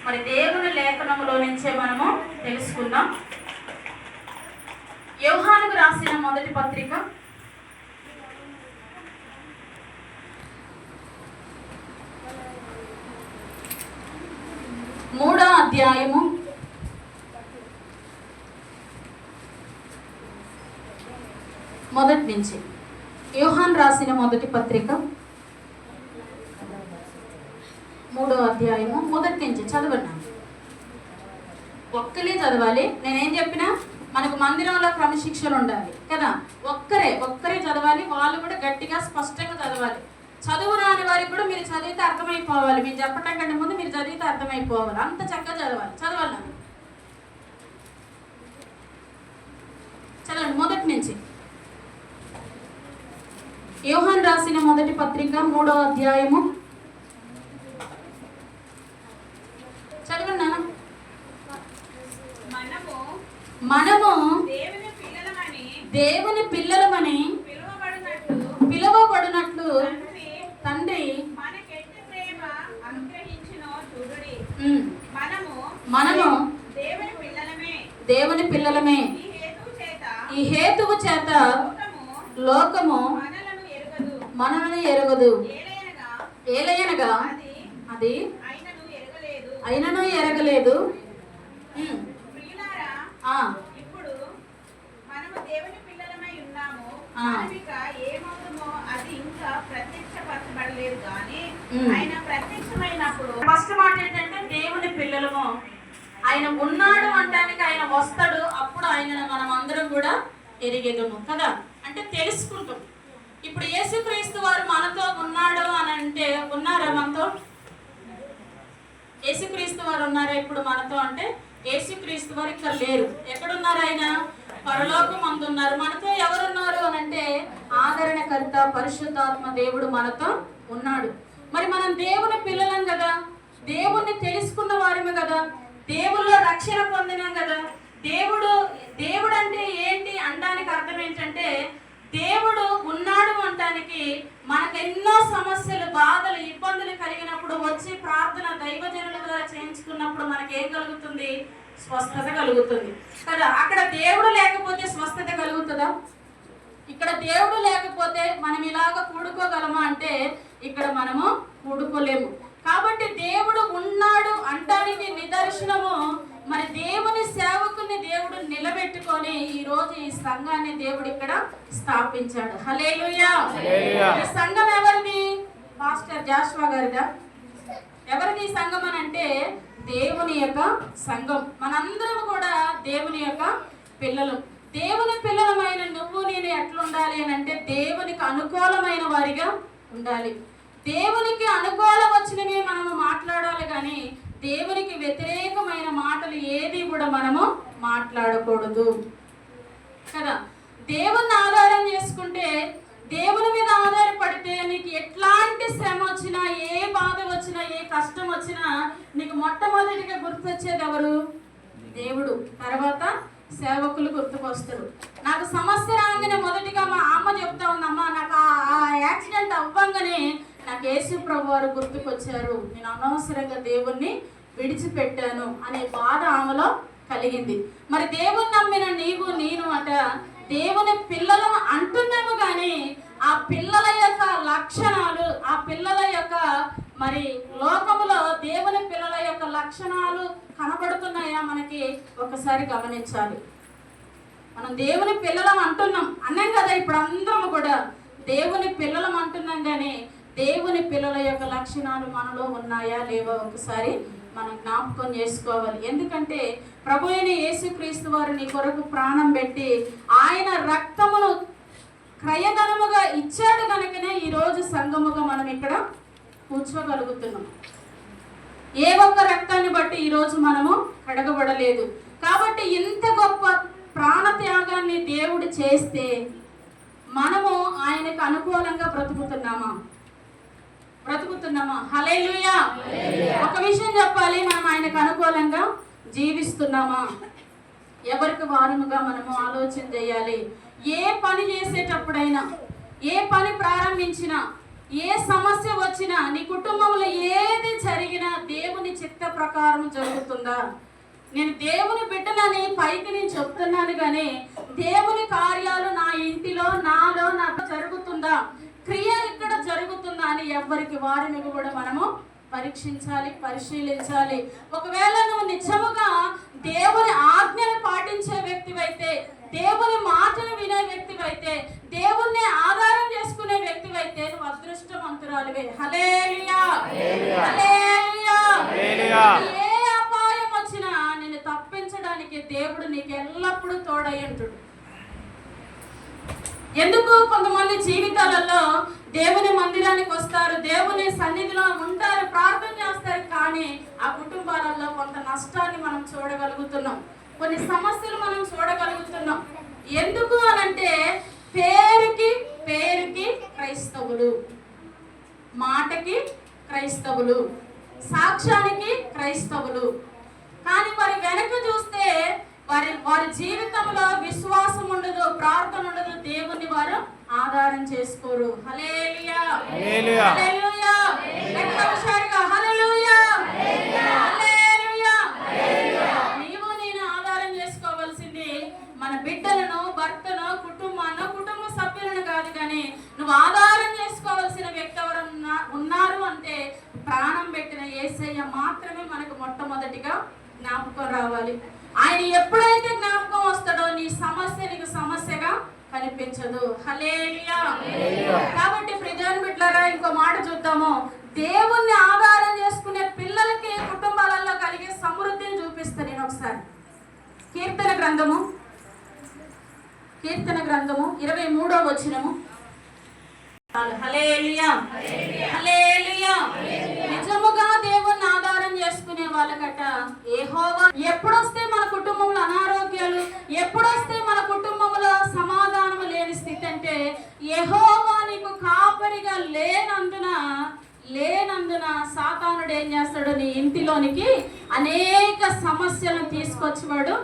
మరి దేవుని లేఖనములో నుంచే మనము తెలుసుకుందాం. యోహానుకు రాసిన మొదటి పత్రిక 3వ అధ్యాయము 1 నుంచి. యోహాను రాసిన మొదటి పత్రిక 3వ అధ్యాయము 1 నుంచి చదవన్నా. ఒక్కలే చదవాలి. నేనేం చెప్పినా మనకు మందిరంలో క్రమశిక్షణ ఉండాలి కదా. ఒక్కరే చదవాలి. వాళ్ళు కూడా గట్టిగా స్పష్టంగా చదవాలి. చదువు రాని వారికి కూడా మీరు చదివితే అర్థమైపోవాలి. మీరు చెప్పటం కంటే ముందు మీరు చదివితే అర్థమైపోవాలి. అంత చక్కగా చదవాలి. చదవండి 1 నుంచి. యోహాను రాసిన మొదటి పత్రిక 3వ అధ్యాయము చదవండి నాన్న. మనము దేవుని పిల్లలమని పిలువబడినట్లు తండ్రి మనము దేవుని పిల్లలమే. ఈ హేతువు చేత లోకము మనలను ఎరగదు. ఏలయనగా అది అయినను ఎరగలేదు. ఇప్పుడు మనము దేవుని పిల్లలమై ఉన్నాము. ఏమవుతుందో అది ఇంకా ప్రత్యక్షపరచబడలేదు కానీ ఆయన ప్రత్యక్షమైనప్పుడు ఫస్ట్ మాట ఏంటంటే దేవుని పిల్లలము. ఆయన ఉన్నాడు అంటానికి ఆయన వస్తాడు. అప్పుడు ఆయన మనం అందరం కూడా ఎరిగేదము కదా. అంటే తెలుసుకుంటాం. ఇప్పుడు యేసుక్రీస్తు వారు మనతో ఉన్నాడు అని అంటే ఉన్నారా మనతో? యేసుక్రీస్తు వారు ఉన్నారా ఇప్పుడు మనతో అంటే? యేసుక్రీస్తు వారు ఇక్కడ లేరు. ఎక్కడున్నారు? ఆయన పరలోకం అందున్నారు. మనతో ఎవరున్నారు అని అంటే ఆదరణకర్త పరిశుద్ధాత్మ దేవుడు మనతో ఉన్నాడు. మరి మనం దేవుని పిల్లలం కదా, దేవుణ్ణి తెలుసుకున్న వారమే కదా, దేవుల్లో రక్షణ పొందినాం కదా. దేవుడు అంటే ఏంటి అనడానికి అర్థం ఏంటంటే దేవుడు ఉన్నాడు అనటానికి మనకు ఎన్నో సమస్యలు, బాధలు, ఇబ్బందులు కలిగినప్పుడు వచ్చి ప్రార్థన దైవజనుల ద్వారా చేయించుకున్నప్పుడు మనకి ఏం కలుగుతుంది? స్వస్థత కలుగుతుంది కదా. అక్కడ దేవుడు లేకపోతే స్వస్థత కలుగుతుందా? ఇక్కడ దేవుడు లేకపోతే మనం ఇలాగ కూడుకోగలమా అంటే ఇక్కడ మనము కూడుకోలేము. కాబట్టి దేవుడు ఉన్నాడు అంటానికి నిదర్శనము మరి దేవుని సేవకుని దేవుడు నిలబెట్టుకొని ఈ రోజు ఈ సంఘాన్ని దేవుడు ఇక్కడ స్థాపించాడు. హల్లెలూయా. ఈ సంఘం ఎవరిది? పాస్టర్ జాషువా గారిదా? ఎవరిది సంఘం అని అంటే దేవుని యొక్క సంఘం. మనందరం కూడా దేవుని యొక్క పిల్లలు. దేవుని పిల్లలమైన నువ్వు నేను ఎట్లుండాలి అని అంటే దేవునికి అనుకూలమైన వారిగా ఉండాలి. దేవునికి అనుకూలం వచ్చినవి మనము మాట్లాడాలి కానీ దేవునికి వ్యతిరేకమైన మాటలు ఏది కూడా మనము మాట్లాడకూడదు కదా. దేవుని ఆధారం చేసుకుంటే, దేవుని మీద ఆధారపడితే నీకు ఎట్లాంటి శ్రమ వచ్చినా, ఏ బాధ వచ్చినా, ఏ కష్టం వచ్చినా నీకు మొట్టమొదటిగా గుర్తొచ్చేది ఎవరు? దేవుడు. తర్వాత సేవకులు గుర్తుకొస్తారు. నాకు సమస్య రాగానే మొదటిగా మా అమ్మ చెప్తా ఉందమ్మా, నాకు ఆ యాక్సిడెంట్ అవ్వంగానే నాకు యేసు ప్రభు వారు గుర్తుకొచ్చారు, నేను అనవసరంగా దేవుణ్ణి విడిచిపెట్టాను అనే బాధ ఆమెలో కలిగింది. మరి దేవుని నమ్మిన నీవు నేను అట దేవుని పిల్లలను అంటున్నాము కానీ ఆ పిల్లల యొక్క లక్షణాలు, ఆ పిల్లల యొక్క మరి లోకములో దేవుని పిల్లల యొక్క లక్షణాలు కనబడుతున్నాయా మనకి? ఒకసారి గమనించాలి. మనం దేవుని పిల్లలం అన్నాం కదా. ఇప్పుడు అందరం కూడా దేవుని పిల్లలం అంటున్నాం కానీ దేవుని పిల్లల యొక్క లక్షణాలు మనలో ఉన్నాయా లేవో ఒకసారి మనం జ్ఞాపకం చేసుకోవాలి. ఎందుకంటే ప్రభు అయిన యేసుక్రీస్తు వారు నీ కొరకు ప్రాణం పెట్టి ఆయన రక్తమును క్రయధనముగా ఇచ్చాడు కనుకనే ఈరోజు సంఘముగా మనం ఇక్కడ కూర్చోగలుగుతున్నాం. ఏ ఒక్క రక్తాన్ని బట్టి ఈరోజు మనము కడగబడలేదు. కాబట్టి ఇంత గొప్ప ప్రాణత్యాగాన్ని దేవుడు చేస్తే మనము ఆయనకు అనుకూలంగా బ్రతుకుతున్నామా? హల్లెలూయా. ఒక విషయం చెప్పాలి, మనం ఆయనకు అనుకూలంగా జీవిస్తున్నామా? ఎవరికి వారముగా మనము ఆలోచన చేయాలి. ఏ పని చేసేటప్పుడైనా, ఏ పని ప్రారంభించినా, ఏ సమస్య వచ్చినా, నీ కుటుంబంలో ఏది జరిగినా దేవుని చిత్త ప్రకారం జరుగుతుందా? నేను దేవుని బిడ్డనని పైకి నేను చెప్తున్నాను కానీ దేవుని కార్యాలు నా ఇంటిలో నాలో నాకు జరుగుతుందా, క్రియ ఇక్కడ జరుగుతుందా అని ఎవరికి వారిని కూడా మనము పరీక్షించాలి, పరిశీలించాలి. ఒకవేళ నువ్వు నిజముగా దేవుని ఆజ్ఞను పాటించే వ్యక్తివైతే, దేవుని మాటను వినే వ్యక్తివైతే, దేవుణ్ణి ఆధారం చేసుకునే వ్యక్తివైతే నువ్వు అదృష్టవంతురాలివే. హల్లెలూయా, హల్లెలూయా. ఏ అపాయం వచ్చినా నిన్ను తప్పించడానికి దేవుడు నీకు ఎల్లప్పుడూ తోడై ఉంటాడు. ఎందుకు కొంతమంది జీవితాలలో దేవుని మందిరానికి వస్తారు, దేవుని సన్నిధిలో ఉంటారు, ప్రార్థన చేస్తారు, కానీ ఆ కుటుంబాలలో కొంత నష్టాన్ని మనం చూడగలుగుతున్నాం, కొన్ని సమస్యలు మనం చూడగలుగుతున్నాం. ఎందుకు అనంటే పేరుకి క్రైస్తవులు, మాటకి క్రైస్తవులు, సాక్ష్యానికి క్రైస్తవులు, కానీ వారి వెనక చూస్తే వారి జీవితంలో విశ్వాసం ఉండదు, ప్రార్థన ఉండదు, దేవుని వారు ఆధారం చేసుకోరు. హల్లెలూయా, హల్లెలూయా, హల్లెలూయా. ఒకసారిగా హల్లెలూయా, హల్లెలూయా. నీవు నేను ఆధారం చేసుకోవాల్సింది మన బిడ్డలను, భర్తను, కుటుంబాన్ని, కుటుంబ సభ్యులను కాదు. కానీ నువ్వు ఆధారం చేసుకోవాల్సిన వ్యక్తి ఎవరు ఉన్నారు అంటే ప్రాణం పెట్టిన యేసయ్య మాత్రమే మనకు మొట్టమొదటిగా జ్ఞాపకం రావాలి. ఆయన ఎప్పుడైతే జ్ఞాపకం వస్తాడో నీ సమస్య నీకు సమస్యగా కనిపించదు. హల్లెలూయా. కాబట్టి ప్రియమైన బిడ్డలారా, ఇంకో మాట చూద్దాము. దేవుణ్ణి ఆధారం చేసుకునే పిల్లలకి కుటుంబాలలో కలిగే సమృద్ధిని చూపిస్తాను నేను ఒకసారి. కీర్తన గ్రంథము 23వ వచనము. హల్లెలూయా, హల్లెలూయా. నిజముగా దేవుణ్ణి ఆధారం చేసుకునే వాళ్ళకట యెహోవా ఎప్పుడొస్తే మన కుటుంబంలో అనారోగ్యాలు, ఎప్పుడొస్తే మన కుటుంబంలో సమాధానం లేని స్థితి అంటే యెహోవా నీకు కాపరిగా లేనందున సాతానుడు ఏం చేస్తాడు, నీ ఇంటిలోనికి అనేక సమస్యలను తీసుకొచ్చి వాడు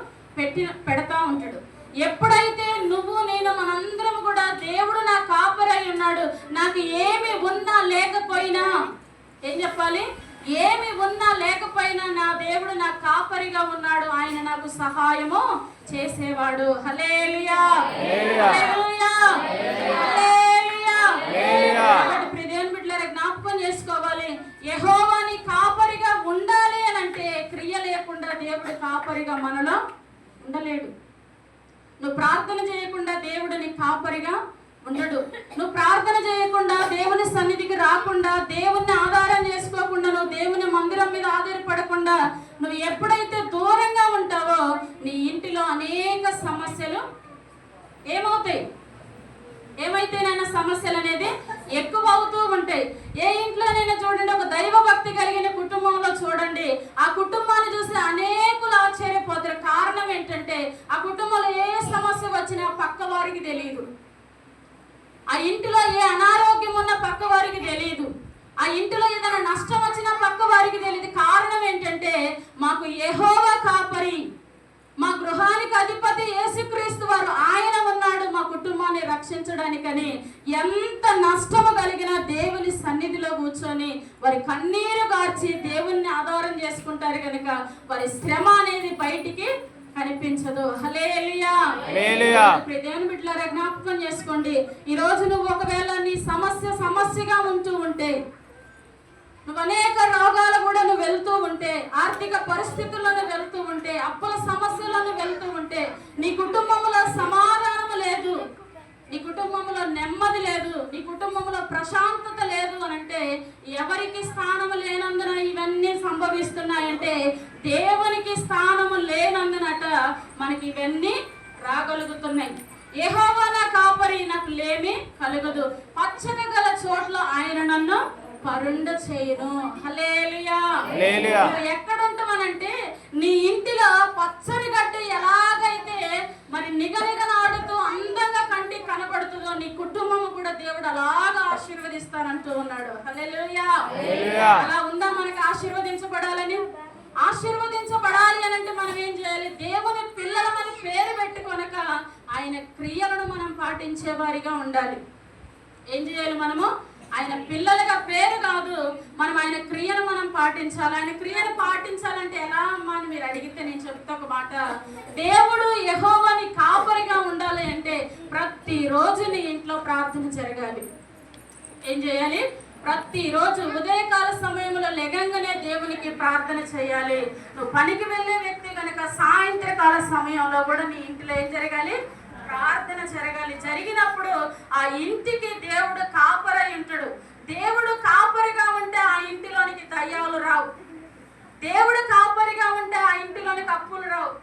పెడతా ఉంటాడు. ఎప్పుడైతే నువ్వు నేను మనందరం కూడా దేవుడు నా కాపరై ఉన్నాడు, నాకు ఏమి ఉన్నా లేకపోయినా ఏం చెప్పాలి, ఏమి ఉన్నా లేకపోయినా నా దేవుడు నా కాపరిగా ఉన్నాడు, ఆయన నాకు సహాయము చేసేవాడు. హల్లెలూయా, హల్లెలూయా, హల్లెలూయా. ప్రియమైన బిడ్డలారా, జ్ఞాపకం చేసుకోవాలి, యెహోవా నీ కాపరిగా ఉండాలి అని అంటే క్రియ లేకుండా దేవుడు కాపరిగా మనలో ఉండలేడు. నువ్వు ప్రార్థన చేయకుండా దేవుడు నీ కాపరిగా ఉండడు. నువ్వు ప్రార్థన చేయకుండా, దేవుని సన్నిధికి రాకుండా, దేవుణ్ణి ఆధారం చేసుకోకుండా, నువ్వు దేవుని మందిరం మీద ఆధారపడకుండా నువ్వు ఎప్పుడైతే దూరంగా ఉంటావో నీ ఇంటిలో అనేక సమస్యలు ఏమైతేనైనా సమస్యలు అనేది ఎక్కువ అవుతూ ఉంటాయి. ఏ ఇంట్లోనైనా చూడండి, ఒక దైవ భక్తి కలిగిన కుటుంబంలో చూడండి, ఆ కుటుంబాన్ని చూసి అనేకులు ఆశ్చర్యపోతారు. కారణం ఏంటంటే ఆ కుటుంబంలో ఏ సమస్య వచ్చినా పక్క వారికి తెలియదు, ఆ ఇంటిలో ఏ అనారోగ్యం ఉన్నా పక్క వారికి తెలియదు, ఆ ఇంటిలో ఏదైనా నష్టం వచ్చినా పక్క వారికి తెలియదు. కారణం ఏంటంటే మాకు యెహోవా కాపరి, మా గృహానికి అధిపతి యేసుక్రీస్తు వారు, ఆయన ఉన్నాడు మా కుటుంబాన్ని రక్షించడానికని. ఎంత నష్టము కలిగినా దేవుని సన్నిధిలో కూర్చొని వారి కన్నీరు గార్చి దేవుణ్ణి ఆధారం చేసుకుంటారు కనుక వారి శ్రమ అనేది బయటికి కనిపించదు. హల్లెలూయా, హల్లెలూయా. దేవుని బిడ్డలారా, జ్ఞాపకం చేసుకోండి, ఈ రోజు నువ్వు ఒకవేళ నీ సమస్యగా ఉంటూ ఉంటే, నువ్వు అనేక రోగాలు కూడా నువ్వు వెళ్తూ ఉంటే, ఆర్థిక పరిస్థితులను వెళ్తూ ఉంటే, అప్పుల సమస్యలను వెళ్తూ ఉంటే, నీ కుటుంబంలో సమాధానం లేదు, నీ కుటుంబంలో నెమ్మది లేదు, నీ కుటుంబంలో ప్రశాంతత లేదు అని అంటే ఎవరికి స్థానము లేనందున ఇవన్నీ సంభవిస్తున్నాయంటే దేవునికి స్థానము లేనందునట మనకి ఇవన్నీ రాగలుగుతున్నాయి. యెహోవా నా కాపరి, నాకు లేమి కలుగదు, పచ్చగా గల చోట్ల ఆయన నన్ను పరుండ చేయును. హల్లెలూయా, హల్లెలూయా. ఎక్కడ ఉంటామనంటే నీ ఇంటిలో పచ్చని గడ్డి ఎలాగైతే మరి నిగనిగలాడుతూ అందంగా కంటికి కనబడుతుందో నీ కుటుంబం కూడా దేవుడు అలాగా ఆశీర్వదిస్తానంటూ ఉన్నాడు. హల్లెలూయా, హల్లెలూయా. అలా ఉందా మనకి ఆశీర్వదించబడాలి అనంటే మనం ఏం చేయాలి, దేవుని పిల్లలమని పేరు పెట్టుకొనక ఆయన క్రియలను మనం పాటించే వారిగా ఉండాలి. ఏం చేయాలి, మనము ఆయన పిల్లలుగా పేరు కాదు, మనం ఆయన క్రియను మనం పాటించాలి. ఆయన క్రియను పాటించాలంటే ఎలా అమ్మా అని మీరు అడిగితే నేను చెప్తా ఒక మాట. దేవుడు యెహోవాని కాపరిగా ఉండాలి అంటే ప్రతిరోజు నీ ఇంట్లో ప్రార్థన జరగాలి. ఏం చేయాలి? ప్రతిరోజు ఉదయకాల సమయంలో లెగంగానే దేవునికి ప్రార్థన చేయాలి. నువ్వు పనికి వెళ్ళే వ్యక్తి కనుక సాయంత్రకాల సమయంలో కూడా నీ ఇంట్లో ఏం జరగాలి? ప్రార్థన జరగాలి. జరిగినప్పుడు ఆ ఇంటికి దేవుడు కాపరై ఉంటాడు. దేవుడు కాపరిగా ఉంటే ఆ ఇంటిలోనికి దయ్యాలు రావు. దేవుడు కాపరిగా ఉంటే ఆ ఇంటిలోనికి అప్పులు రావు.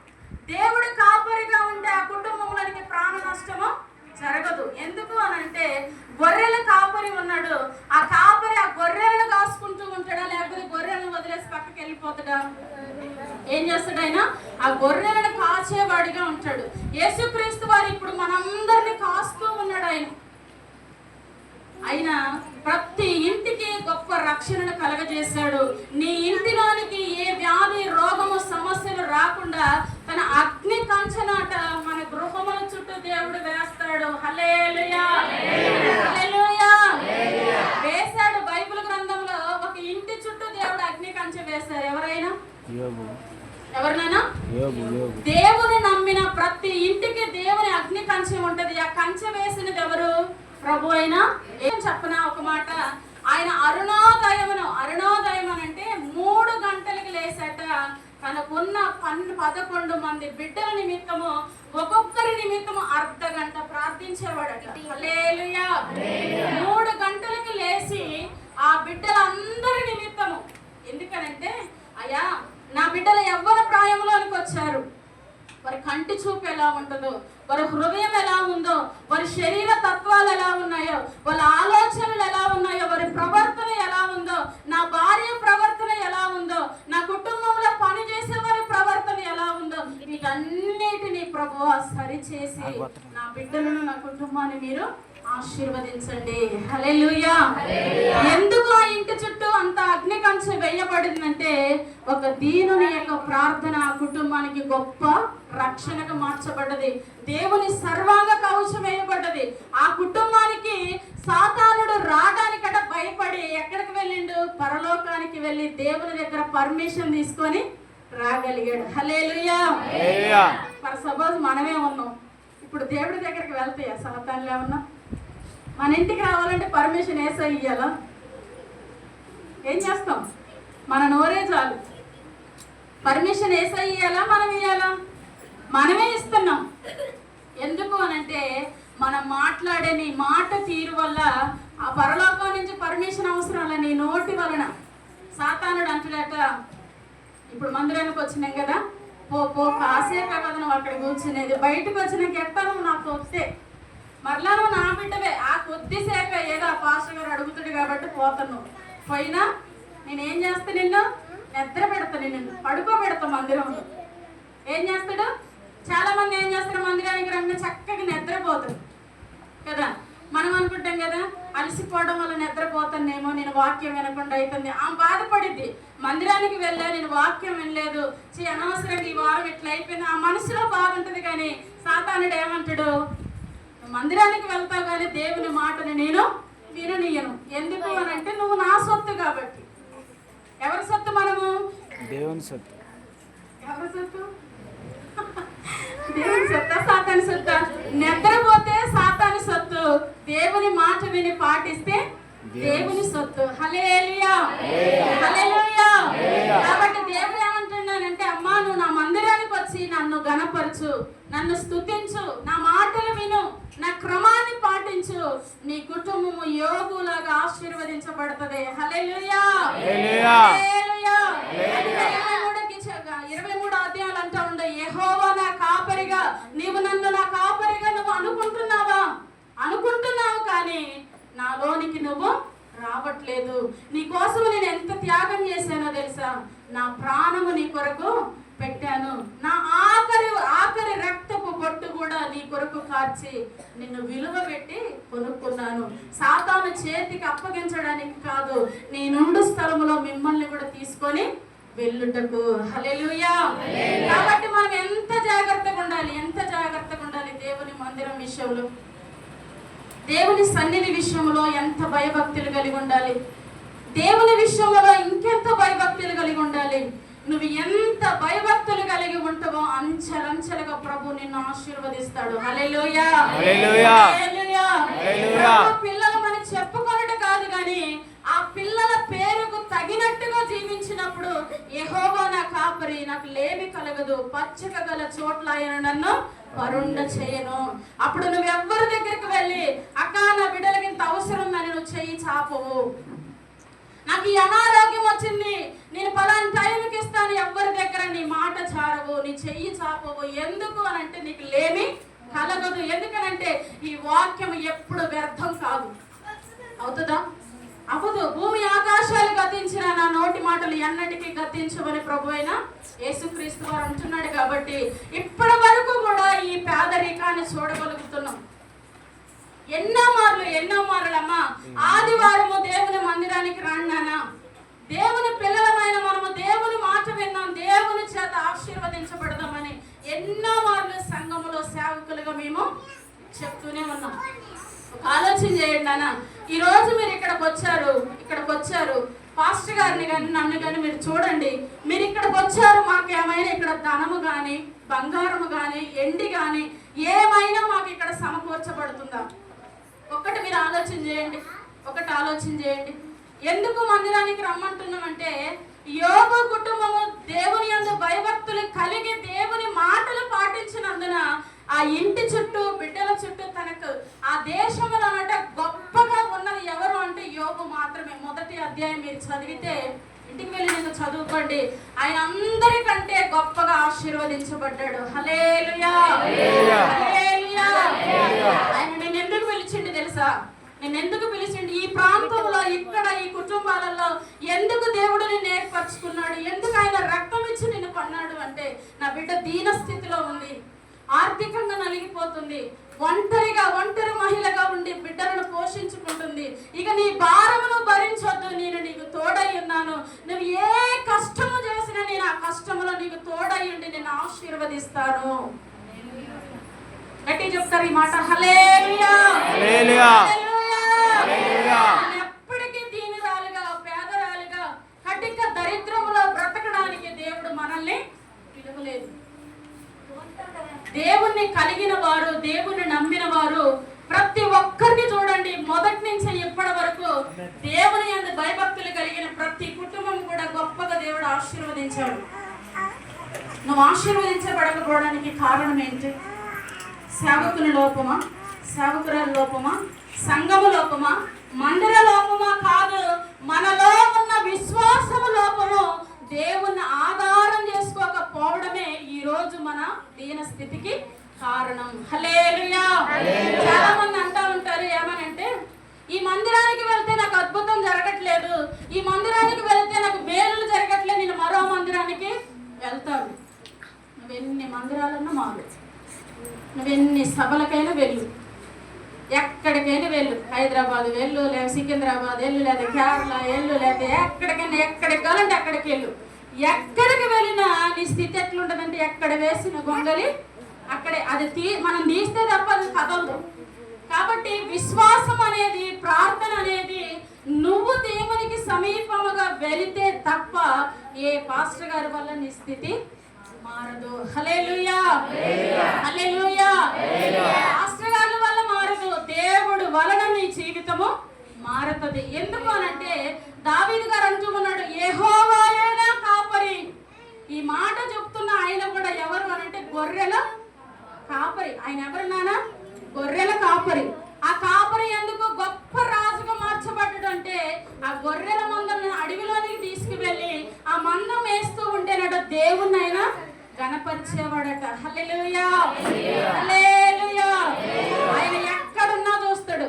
దేవుడు కాపరిగా ఉంటే ఆ కుటుంబంలోనికి ప్రాణ నష్టము జరగదు. ఎందుకు అని అంటే గొర్రెల కాపరి ఉన్నాడు. ఆ కాపరి ఆ గొర్రెలను కాసుకుంటూ ఉంటాడా, లేకపోతే గొర్రెలను వదిలేసి పక్కకి వెళ్ళిపోతాడా? ఏం చేస్తాడు ఆయన? ఆ గొర్రెలను కాచేవాడిగా ఉంటాడు. యేసుక్రీస్తు వారు ఇప్పుడు మనందరినీ కాస్తూ ఉన్నాడు. ఆయన ప్రతి ఇంటికి గొప్ప రక్షణను కలగజేశాడు. నీ ఇంటిలోనికి ఏ వ్యాధి, రోగము, సమస్యలు రాకుండా తన అగ్ని కంచనాట మన గృహముల చుట్టూ దేవుడు వేస్తాడు. హల్లెలూయా, హల్లెలూయా. వేశాడు. బైబిల్ గ్రంథంలో ఒక ఇంటి చుట్టూ దేవుడు అగ్ని కంచె వేశారు. ఎవరినైనా దేవుని నమ్మిన ప్రతి ఇంటికి దేవుని అగ్ని కంచె ఉంటది. ఆ కంచె వేసినది ఎవరు? ప్రభు అయినా. ఏం చెప్పనా ఒక మాట. ఆయన అరుణోదయం అని అంటే 3 గంటలకు లేసాట తనకున్న 11 మంది బిడ్డల నిమిత్తము ఒక్కొక్కరి నిమిత్తము అర్ధ గంట ప్రార్థించేవాడట. హల్లెలూయా. 3 గంటలకు లేచి ఆ బిడ్డలందరి నిమిత్తము. ఎందుకనంటే అయ్యా నా బిడ్డలు యవ్వన ప్రాయంలోనికి వచ్చారు. వారి కంటి చూపు ఎలా ఉంటుందో, వారి హృదయం ఎలా ఉందో, వారి శరీర తత్వాలు ఎలా ఉన్నాయో, వాళ్ళ ఆలోచనలు ఎలా ఉన్నాయో, వారి ప్రవర్తన ఎలా ఉందో, నా భార్య ప్రవర్తన ఎలా ఉందో, నా కుటుంబంలో పని చేసే వారి ప్రవర్తన ఎలా ఉందో, వీటన్నిటినీ ప్రభువా సరిచేసి నా బిడ్డలను, నా కుటుంబాన్ని మీరు ఆశీర్వదించండి. హల్లెలూయా. ఎందుకు ఆ ఇంటి చుట్టూ అంత అగ్ని కంచె వేయబడిందంటే ఒక దీనుని యొక్క ప్రార్థన ఆ కుటుంబానికి గొప్ప రక్షణగా మార్చబడ్డది. దేవుని సర్వాంగ కవచం వేయబడ్డది. ఆ కుటుంబానికి సాతానుడు రావడానికట భయపడి ఎక్కడికి వెళ్ళిండు? పరలోకానికి వెళ్ళి దేవుని దగ్గర పర్మిషన్ తీసుకొని రాగలిగాడు. హల్లెలూయా. మరి సపోజ్ మనమే ఉన్నాం, ఇప్పుడు దేవుడి దగ్గరికి వెళ్తాయా సాతానులు ఏమన్నా? మన ఇంటికి రావాలంటే పర్మిషన్ ఏసై ఇయ్యాలా? ఏం చేస్తాం? మన నోరే చాలు. పర్మిషన్ ఏసై ఇయ్యాలా, మనం ఇయ్యాలా? మనమే ఇస్తున్నాం. ఎందుకు అనంటే మనం మాట్లాడే నీ మాట తీరు వల్ల ఆ పరలోకం నుంచి పర్మిషన్ అవసరం అలా నీ నోటి వలన. సాతానుడు అంటుడట, ఇప్పుడు మందిరానికి వచ్చినాం కదా, పో కాసేపే కదా నువ్వు అక్కడ కూర్చునేది, బయటకు వచ్చినాక ఎట్టాను నాకు వస్తే మరలా నువ్వు నా బిడ్డవే. ఆ కొద్దిసేపే ఏదో ఆ పాస్టర్ గారు అడుగుతాడు కాబట్టి పోతాను. పోయినా నేనేం చేస్తా? నిన్ను నిద్ర పెడతా, నిన్ను పడుకోబెడతా మందిరంలో. ఏం చేస్తాడు? చాలా మంది ఏం చేస్తారు? మందిరానికి రండి చక్కగా నిద్రపోతాడు కదా. మనం అనుకుంటాం కదా అలసిపోవడం వల్ల నిద్రపోతానేమో, నేను వాక్యం వినకుండా అవుతుంది. ఆమె బాధపడిద్ది. మందిరానికి వెళ్ళా, నేను వాక్యం వినలేదు, అనవసరంగా ఈ వారం ఇట్లా అయిపోయింది, ఆ మనసులో బాధ ఉంటుంది. కానీ సాతానుడు ఏమంటాడు? మందిరానికి వెళ్తావు కానీ దేవుని మాటని నేను విననీయను. ఎందుకు అని అంటే నువ్వు నా సొత్తు కాబట్టి. ఎవరి సొత్తు? మనము దేవుని సొత్తు. ఎవరి సొత్తు? దేవుని సొత్తా, సాతాని సొత్తా? నిద్రపోతే సాతాని సొత్తు, దేవుని మాట విని పాటిస్తే దేవుని సొత్తు. హల్లెలూయా, హల్లెలూయా. కాబట్టి దేవుడు ఏమంటున్నానంటే, అమ్మా నువ్వు నా మందిరానికి వచ్చి నన్ను గణపరచు, నన్ను స్తుతించు, నా మాటలు విను, నా క్రమాన్ని పాటించు, నీ కుటుంబము యోగులాగా ఆశీర్వదించబడుతుంది. హల్లెలూయా, హల్లెలూయా. 23 అధ్యాయాలు అంటా ఉండే, యెహోవా నా కాపరిగా, నీవు నన్ను నా కాపరిగా నువ్వు అనుకుంటున్నావు కానీ నాలోనికి నువ్వు రావట్లేదు. నీ కోసం నేను ఎంత త్యాగం చేశానో తెలుసా? నా ప్రాణము నీ కొరకు పెట్టాను, నా ఆఖరి రక్తపు బొట్టు కూడా నీ కొరకు కార్చి నిన్ను విలువ పెట్టి కొనుక్కున్నాను. సాతాను చేతికి అప్పగించడానికి కాదు, నీ నుండు స్థలములో మిమ్మల్ని కూడా తీసుకొని వెళ్ళుటకు. హల్లెలూయా. కాబట్టి మనం ఎంత జాగ్రత్తగా ఉండాలి దేవుని మందిరం విషయంలో, దేవుని సన్నిధి విషయంలో ఎంత భయభక్తులు కలిగి ఉండాలి. దేవుని విషయంలో ఇంకెంత భయభక్తులు ప్రభు నిన్ను ఆశీర్వదిస్తాడు. హల్లెలూయా, హల్లెలూయా, హల్లెలూయా. హల్లెలూయా. పిల్లలు మనం చెప్పుకొనట కాదు కానీ ఆ పిల్లల పేరుకు తగినట్టుగా జీవించినప్పుడు యెహోవా నా కాపరి, నాకు లేమి కలగదు, పచ్చిక గల చోట్ల ఆయన నన్ను పరుండ చేయను. అప్పుడు నువ్వు ఎవ్వరి దగ్గరికి వెళ్ళి అక్క నా బిడ్డలకి ఇంత అవసరం ఉందని నువ్వు చెయ్యి చాపవు. నాకు ఈ అనారోగ్యం వచ్చింది, నేను పలానా టైంకి ఇస్తాను, ఎవ్వరి దగ్గర నీ మాట చారవు, నీ చెయ్యి చాపవు. ఎందుకు అని అంటే నీకు లేమి కలగదు. ఎందుకనంటే ఈ వాక్యం ఎప్పుడు వ్యర్థం కాదు. అవుతుందా? అవ్వదు. భూమి ఆకాశాలు గతించిన నా నోటి మాటలు ఎన్నటికీ గతించవని ప్రభు అయిన యేసుక్రీస్తు వారు అంటున్నాడు. కాబట్టి ఇప్పటి వరకు కూడా ఈ పేదరికాన్ని చూడగలుగుతున్నాం. ఎన్నో మార్లమ్మా ఆదివారము దేవుని మందిరానికి రాండానా, దేవుని పిల్లలమైన మనము దేవుని మాట విన్నాం, దేవుని చేత ఆశీర్వదించబడదామని ఎన్నో మార్లు సంఘములో సేవకులుగా మేము చెప్తూనే ఉన్నాం. ఒక ఆలోచన చేయండి అన్న, ఈ రోజు మీరు ఇక్కడికి వచ్చారు పాస్టర్ గారిని కానీ నన్ను కానీ మీరు చూడండి. మీరు ఇక్కడికి వచ్చారు, మాకు ఏమైనా ఇక్కడ ధనము కానీ బంగారము కానీ ఎండి కానీ ఏమైనా మాకు ఇక్కడ సమకూర్చబడుతుందా? ఒకటి మీరు ఆలోచన చేయండి. ఎందుకు మందిరానికి రమ్మంటున్నామంటే యోబు కుటుంబము దేవుని యందు భయభక్తులు కలిగి దేవుని మాటలు పాటించినందున ఆ ఇంటి చుట్టూ బిడ్డల చుట్టూ తనకు ఆ దేశంలో గొప్పగా ఉన్నది ఎవరు అంటే యోబు మాత్రమే. మొదటి అధ్యాయం మీరు చదివితే ఇంటికి వెళ్ళి నేను చదువుకోండి. ఆయన అందరికంటే గొప్పగా ఆశీర్వదించబడ్డాడు. హల్లెలూయా, హల్లెలూయా. ఆయన నేను ఎందుకు పిలిచిండు తెలుసా? ఈ ప్రాంతంలో ఇక్కడ ఈ కుటుంబాలలో ఎందుకు దేవుడు నిన్ను ఏర్పరచుకున్నాడు, ఎందుకు ఆయన రక్తం ఇచ్చి నిన్ను కొన్నాడు అంటే నా బిడ్డ దీన స్థితిలో ఉంది, ఆర్థికంగా నలిగిపోతుంది, ఒంటరి మహిళగా ఉండి బిడ్డలను పోషించుకుంటుంది. ఇక నీ భారమును భరించొద్దు, నేను నీకు తోడై ఉన్నాను. నువ్వు ఏ కష్టము చేసినా నేను ఆ కష్టములో నీకు తోడై ఉండి నేను ఆశీర్వదిస్తాను. గట్టి చెప్తారు ఈ మాట. హల్లెలూయా, హల్లెలూయా, హల్లెలూయా. ఎప్పటికీ దీనురాలుగా పేదరాలుగా కటిక దరిద్రములో బ్రతకడానికి దేవుడు మనల్ని పిలవలేదు. దేవుణ్ణి కలిగిన వారు, దేవుణ్ణి నమ్మిన వారు ప్రతి ఒక్కరిని చూడండి, మొదటి నుంచి ఇప్పటి వరకు దేవుని యందు భయభక్తులు కలిగిన ప్రతి కుటుంబం కూడా గొప్పగా దేవుడు ఆశీర్వదించాడు. నువ్వు ఆశీర్వదించబడకపోవడానికి కారణం ఏంటి? సేవకుల లోపమా, సేవకురాల లోపమా, సంఘము లోపమా, మందిర లోపమా? కాదు, మనలో ఉన్న విశ్వాసము లోపము. దేవుని ఆధారం చేసుకోకపోవడమే ఈ రోజు మన దీన స్థితికి కారణం. హల్లెలూయా. చాలా మంది అంటా ఉంటారు ఏమనంటే ఈ మందిరానికి వెళ్తే నాకు అద్భుతం జరగట్లేదు, ఈ మందిరానికి వెళ్తే నాకు మేలులు జరగట్లేదు, నేను మరో మందిరానికి వెళ్తాను. నువ్వెన్ని మందిరాలన్నా మారు, నువ్వెన్ని సభలకైనా వెళ్ళు, ఎక్కడికైనా వెళ్ళు, హైదరాబాద్ వెళ్ళు, లేదా సికింద్రాబాద్ వెళ్ళు, లేదా కేరళ వెళ్ళు, లేదా ఎక్కడికి కావాలంటే అక్కడికి వెళ్ళు. ఎక్కడికి వెళ్ళినా నీ స్థితి ఎట్లుంటుందంటే ఎక్కడ వేసిన గొంగలి అక్కడే, అది మనం తీస్తే తప్ప అది కదలదు. కాబట్టి విశ్వాసం అనేది, ప్రార్థన అనేది నువ్వు దేవునికి సమీపముగా వెళితే తప్ప ఏ పాస్టర్ గారి వల్ల నీ స్థితి మారదు. హల్లెలూయా, హల్లెలూయా. పాస్టర్ గారి వల్ల మారదు, దేవుడు వలన నీ జీవితము మారుతుంది. ఎందుకు అనంటే దావీదు గారు అంటూ ఉన్నాడు, యెహోవాయే నా కాపరి. ఈ మాట చెప్తున్న ఆయన కూడా ఎవరు అనంటే గొర్రెల కాపరి. ఆయన ఎవరు నానా? గొర్రెల కాపరి. ఆ కాపరి ఎందుకు గొప్ప రాజుగా మార్చబడ్డాడు అంటే ఆ గొర్రెల మందను అడవిలోనికి తీసుకువెళ్ళి ఆ మందం వేస్తూ ఉంటేనట దేవుణ్ణి ఆయన గణపరిచేవాడట. హల్లెలూయా, హల్లెలూయా. ఆయన ఎక్కడున్నా చూస్తాడు.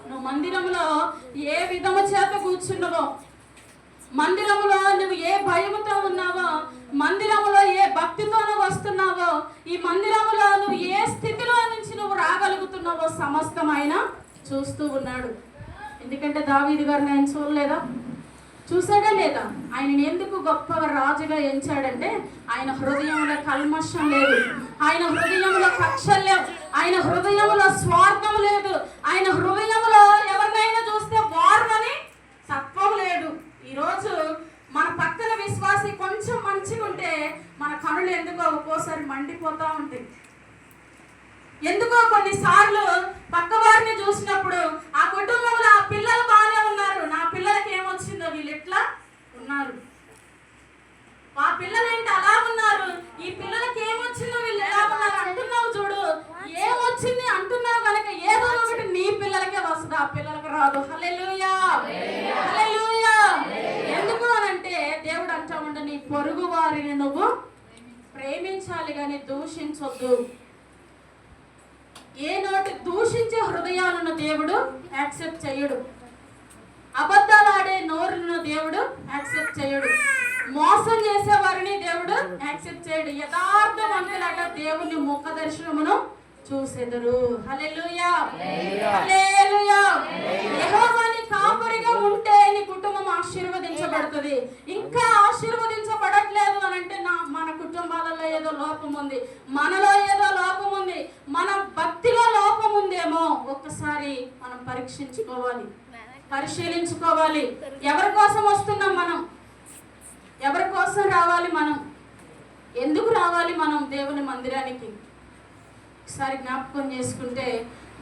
నువ్వు మందిరంలో ఏ విధము చేత కూర్చున్నావో, మందిరంలో నువ్వు ఏ భయముతో ఉన్నావో, మందిరంలో ఏ భక్తితో నువ్వు వస్తున్నావో, ఈ మందిరంలో నువ్వు ఏ స్థితిలో నుంచి నువ్వు రాగలుగుతున్నావో సమస్తం ఆయన చూస్తూ ఉన్నాడు. ఎందుకంటే దావీదు గారిని ఆయన చూడలేదా? చూసాడా లేదా? ఆయనని ఎందుకు గొప్పగా రాజుగా ఎంచాడంటే ఆయన హృదయంలో కల్మషం లేదు, ఆయన హృదయంలో కక్షలు లేవు, ఆయన హృదయంలో స్వార్థం లేదు, ఆయన హృదయంలో ఎవరినైనా చూస్తే వారని తత్వం లేదు. ఈరోజు మన పక్కన విశ్వాసి కొంచెం మంచిగా ఉంటే మన కనులు ఎందుకో ఒక్కోసారి మండిపోతూ ఉంటాయి. ఎందుకో కొన్నిసార్లు పక్క వారిని చూసినప్పుడు ఆ కుటుంబంలో ఆ పిల్లలు బాగానే ఉన్నారు, నా పిల్లలకి ఏమొచ్చిందో వీళ్ళు ఎట్లా ఉన్నారు, ఆ పిల్లలు ఏంటి అలా ఉన్నారు, ఈ పిల్లలకి ఏమొచ్చిందో వీళ్ళు ఎలా ఉన్నారు అంటున్నావు చూడు. ఏమొచ్చింది అంటున్నావు కనుక ఏదో ఒకటి నీ పిల్లలకే వస్తుంది, ఆ పిల్లలకు రాదు. హల్లెలూయా, హల్లెలూయా. ఎందుకు అనంటే దేవుడు అంటా ఉండ, నీ పొరుగు వారిని నువ్వు ప్రేమించాలి కానీ దూషించొద్దు. ఏ నోటి దూషించే హృదయాలను దేవుడు యాక్సెప్ట్ చేయడు. అబద్ధాలు ఆడే నోరులను దేవుడు యాక్సెప్ట్ చేయడు. మోసం చేసే వారిని దేవుడు యాక్సెప్ట్ చేయడు. యథార్థవంతులట దేవుని ముఖ దర్శనమును చూసెదరు. హల్లెలూయా, హల్లెలూయా. యెహోవాని కాపరిగా ఉంటే నీ కుటుంబం ఆశీర్వదించబడుతుంది. ఇంకా ఆశీర్వదించబడట్లేదు అని అంటే మన కుటుంబాలలో ఏదో లోపం ఉంది, మనలో ఏదో లోపం ఉంది, మన భక్తిలో లోపం ఉందేమో ఒక్కసారి మనం పరీక్షించుకోవాలి, పరిశీలించుకోవాలి. ఎవరి కోసం వస్తున్నాం మనం, ఎవరి కోసం రావాలి మనం, ఎందుకు రావాలి మనం దేవుని మందిరానికి? ఒకసారి జ్ఞాపకం చేసుకుంటే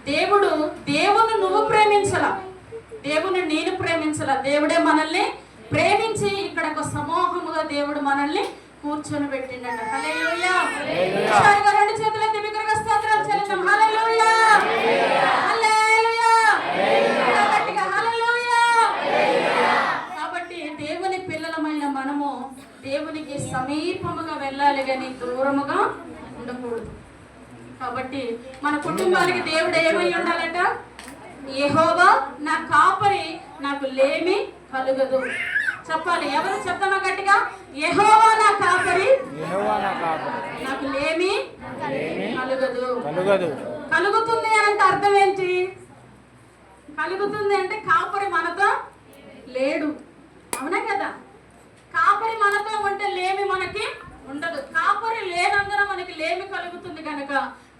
దేవుని నువ్వు ప్రేమించలా, దేవుని నేను ప్రేమించలా, దేవుడే మనల్ని ప్రేమించి ఇక్కడ ఒక సమూహముగా దేవుడు మనల్ని కూర్చొని పెట్టిండట. హల్లెలూయా. ఒకసారిగా రెండు చేతులెత్తి బిగ్గరగా స్తోత్రాలు చెల్లిద్దాం. హల్లెలూయా, హల్లెలూయా, గట్టిగా హల్లెలూయా. కాబట్టి దేవుని పిల్లలమైన మనము దేవునికి సమీపముగా వెళ్ళాలి కానీ దూరముగా ఉండకూడదు. కాబట్టి మన కుటుంబానికి దేవుడు ఏమై ఉండాలట? యెహోవా నా కాపరి, నాకు లేమి కలుగదు. చెప్పాలి, ఎవరు చెప్తామా గట్టిగా? యెహోవా నా కాపరి, నాకు లేమి కలుగదు. కలుగుతుంది అంటే అర్థం ఏంటి? కలుగుతుంది అంటే కాపరి మనతో లేడు, అవునా కదా? కాపరి మనతో ఉంటే లేమి మనకి ఉండదు. కాపరి లేనందున మనకి లేమి కలుగుతుంది కనుక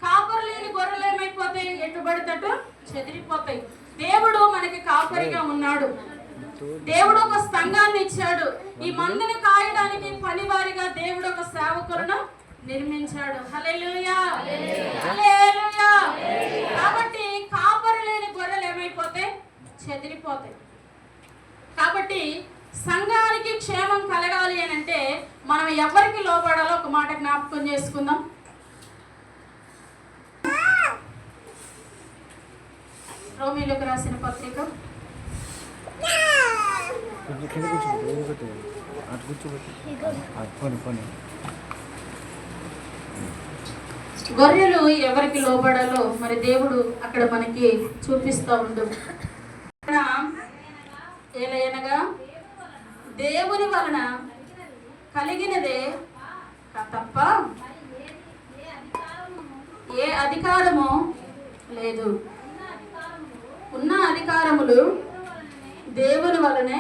కాపరి లేని గొర్రెలు ఏమైపోతాయి? ఎట్టుబడితట్టు చెదిరిపోతాయి. దేవుడు మనకి కాపరిగా ఉన్నాడు. దేవుడు ఒక సంఘాన్ని ఇచ్చాడు. ఈ మందిని కాయడానికి పనివారిగా దేవుడు ఒక సేవకులను నిర్మించాడు. హల్లెలూయా, హల్లెలూయా. కాబట్టి కాపరి లేని గొర్రెలు ఏమైపోతాయి? చెదిరిపోతాయి. కాబట్టి సంఘానికి క్షేమం కలగాలి అని అంటే మనం ఎవరికి లోబడాలో ఒక మాట జ్ఞాపకం చేసుకుందాం. రోమీయులకు రాసిన పత్రిక గొర్రెలు ఎవరికి లోబడాలో మరి దేవుడు అక్కడ మనకి చూపిస్తూ ఉండు. ఏలయనగా దేవుని వలన కలిగినదే తప్ప ఏ అధికారము లేదు. ఉన్న అధికారములు దేవుని వలనే